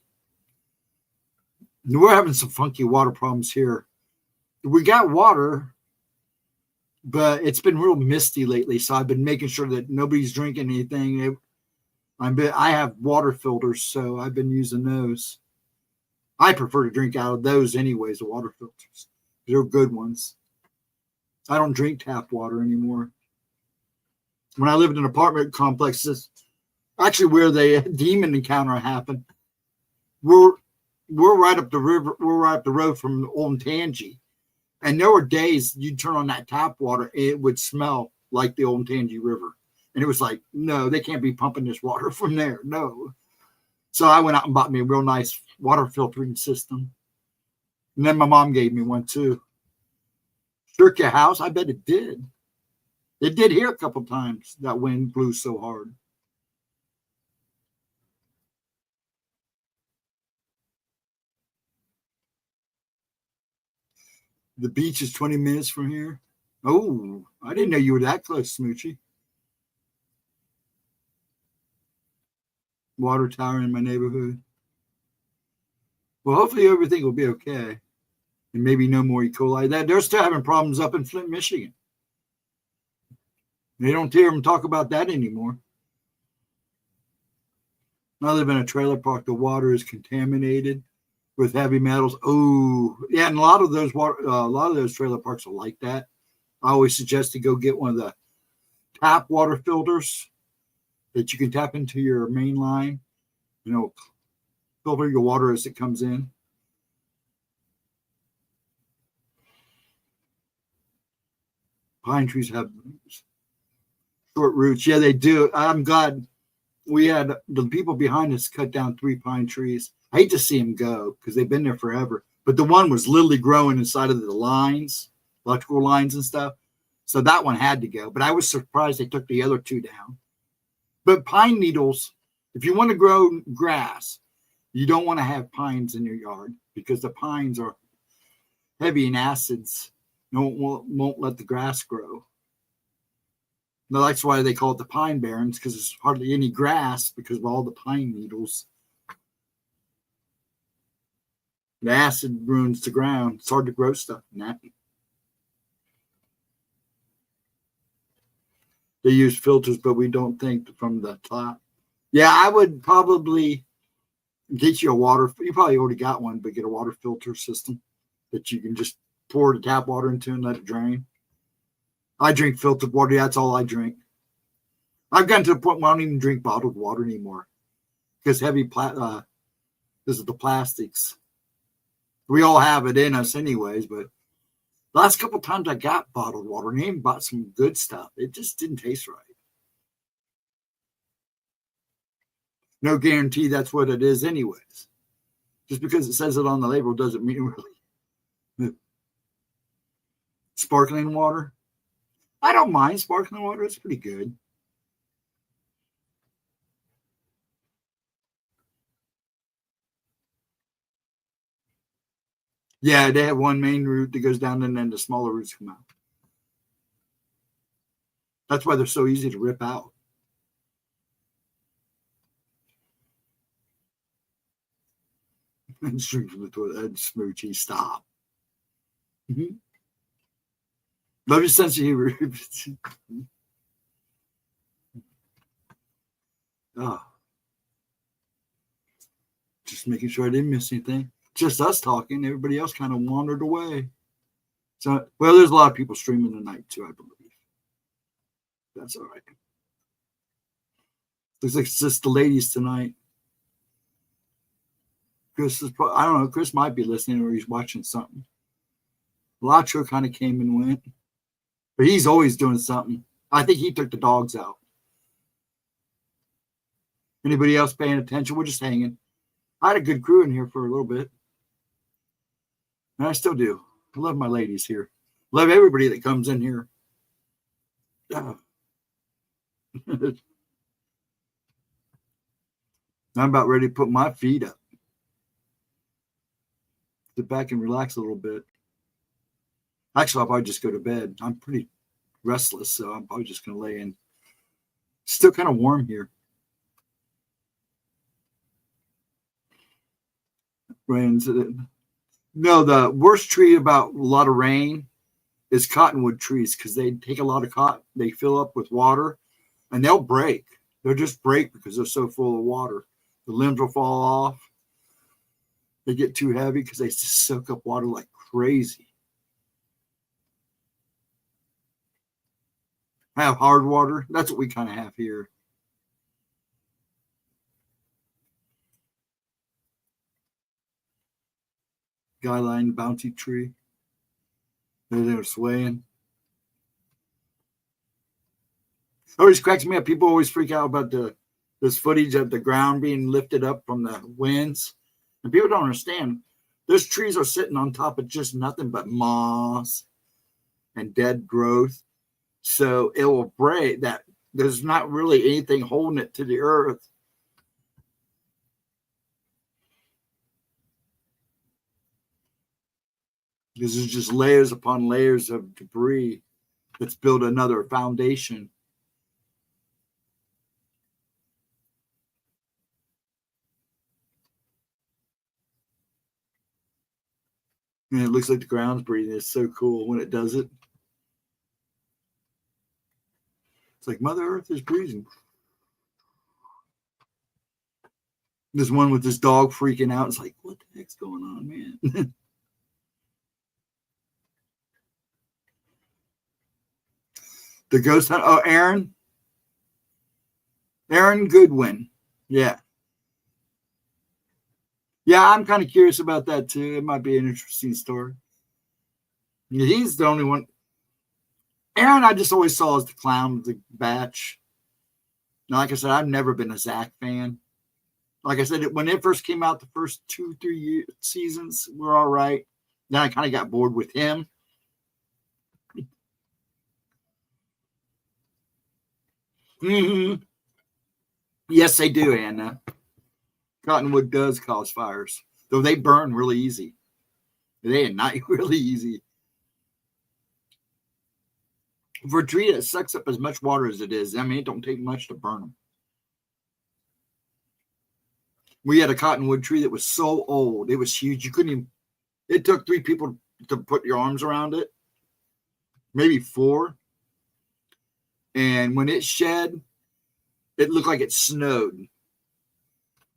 We're having some funky water problems here. We got water, but it's been real misty lately, so I've been making sure that nobody's drinking anything. I have water filters, so I've been using those. I prefer to drink out of those anyways, the water filters. They're good ones. I don't drink tap water anymore. When I lived in apartment complexes, actually where the demon encounter happened, we're right up the river. We're right up the road from Olentangy. And there were days you'd turn on that tap water, it would smell like the Olentangy River. And it was like, no, they can't be pumping this water from there. No. So I went out and bought me a real nice water filtering system. And then my mom gave me one too. Shook your house? I bet it did. It did here a couple times. That wind blew so hard. The beach is 20 minutes from here. Oh, I didn't know you were that close, Smoochie. Water tower in my neighborhood. Well, hopefully everything will be okay. And maybe no more E. coli. They're still having problems up in Flint, Michigan. They don't hear them talk about that anymore. I live in a trailer park. The water is contaminated with heavy metals. Oh, yeah, and a lot of those trailer parks are like that. I always suggest to go get one of the tap water filters that you can tap into your main line. You know, filter your water as it comes in. Pine trees have short roots. Yeah, they do. I'm glad we had the people behind us cut down 3 pine trees. I hate to see them go because they've been there forever. But the one was literally growing inside of the lines, electrical lines and stuff. So that one had to go. But I was surprised they took the other 2 down. But pine needles, if you want to grow grass, you don't want to have pines in your yard because the pines are heavy in acids. Won't let the grass grow. Now, that's why they call it the pine barrens, because there's hardly any grass because of all the pine needles. The acid ruins the ground. It's hard to grow stuff in that. They use filters, but we don't think from the top. Yeah, I would probably get you a water. You probably already got one, but get a water filter system that you can just pour the tap water into and let it drain. I drink filtered water. That's all I drink. I've gotten to the point where I don't even drink bottled water anymore because this is the plastics. We all have it in us anyways, but the last couple of times I got bottled water and even bought some good stuff, it just didn't taste right. No guarantee that's what it is anyways. Just because it says it on the label doesn't mean really. Sparkling water. I don't mind sparkling water. It's pretty good. Yeah, they have one main route that goes down and then the smaller routes come out. That's why they're so easy to rip out. And drink from the toilet. Smoochy, stop. Mm-hmm. Love your sense of humor. Oh. Just making sure I didn't miss anything. Just us talking. Everybody else kind of wandered away. So, well, there's a lot of people streaming tonight too, I believe. That's all right. Looks like it's just the ladies tonight. Chris is probably, I don't know. Chris might be listening or he's watching something. Lacho kind of came and went, but he's always doing something. I think he took the dogs out. Anybody else paying attention? We're just hanging. I had a good crew in here for a little bit. And I still do. I love my ladies here. Love everybody that comes in here. I'm about ready to put my feet up. Sit back and relax a little bit. Actually, I'll probably just go to bed. I'm pretty restless, so I'm probably just going to lay in. Still kind of warm here. Rains. No, the worst tree about a lot of rain is cottonwood trees because they take a lot of cotton. They fill up with water, and they'll break. They'll just break because they're so full of water. The limbs will fall off. They get too heavy because they just soak up water like crazy. Have hard water. That's what we kind of have here. Skyline bounty tree. They're swaying. Always cracks me up. People always freak out about this footage of the ground being lifted up from the winds. And people don't understand. Those trees are sitting on top of just nothing but moss and dead growth. So it will break. That there's not really anything holding it to the earth. Because there's just layers upon layers of debris that's built another foundation. And it looks like the ground's breathing. It's so cool when it does it. It's like Mother Earth is breathing. There's one with this dog freaking out. It's like, what the heck's going on, man? The ghost hunt. Oh, Aaron Goodwin. Yeah. Yeah, I'm kind of curious about that too. It might be an interesting story. He's the only one. Aaron, I just always saw as the clown of the batch. Now, like I said, I've never been a Zach fan. Like I said, when it first came out, the first 2-3 seasons were all right. Then I kind of got bored with him. Mm-hmm. Yes, they do, Anna. Cottonwood does cause fires, though they burn really easy. They ignite really easy. For a tree that sucks up as much water as it is, I mean, it don't take much to burn them. We had a cottonwood tree that was so old. It was huge. You couldn't even, it took 3 people to put your arms around it. Maybe 4. And when it shed, it looked like it snowed.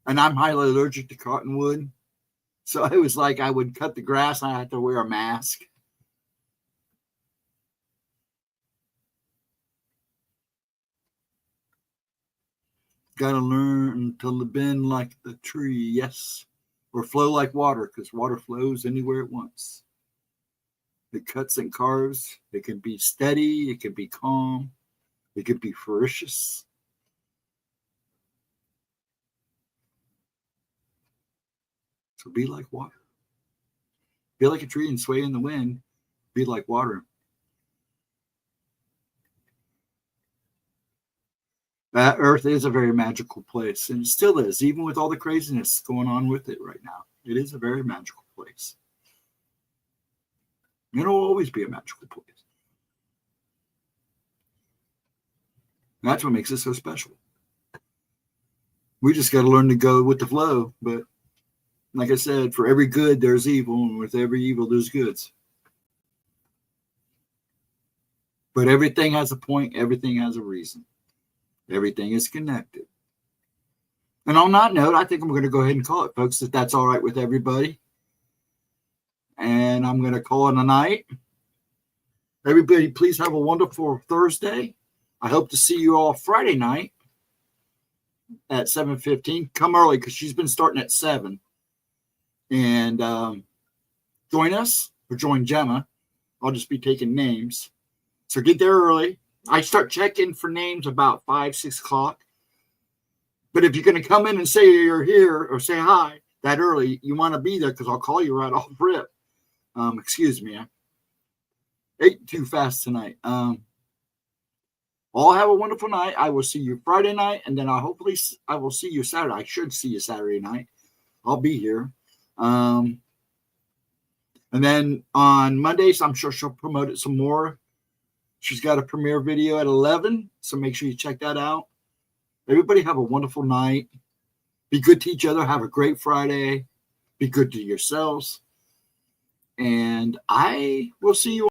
And I'm highly allergic to cottonwood. So it was like I would cut the grass and I had to wear a mask. Got to learn to bend like the tree, yes. Or flow like water, because water flows anywhere it wants. It cuts and carves. It can be steady. It can be calm. It can be ferocious. So be like water. Be like a tree and sway in the wind. Be like water. That Earth is a very magical place, and it still is, even with all the craziness going on with it right now. It is a very magical place. It'll always be a magical place. And that's what makes it so special. We just got to learn to go with the flow. But like I said, for every good, there's evil, and with every evil, there's goods. But everything has a point. Everything has a reason. Everything is connected. And on that note, I think I'm going to go ahead and call it, folks, if that's all right with everybody. And I'm going to call it a night. Everybody, please have a wonderful Thursday. I hope to see you all Friday night at 7:15. Come early because she's been starting at 7. And join us or join Gemma. I'll just be taking names. So get there early. I start checking for names about 5-6 o'clock. But if you're going to come in and say you're here or say hi that early, you want to be there because I'll call you right off rip. Excuse me. I ate too fast tonight. all have a wonderful night. I will see you Friday night, and then I will see you Saturday. I should see you Saturday night. I'll be here. And then on Mondays, I'm sure she'll promote it some more. She's got a premiere video at 11, so make sure you check that out. Everybody have a wonderful night. Be good to each other. Have a great Friday. Be good to yourselves. And I will see you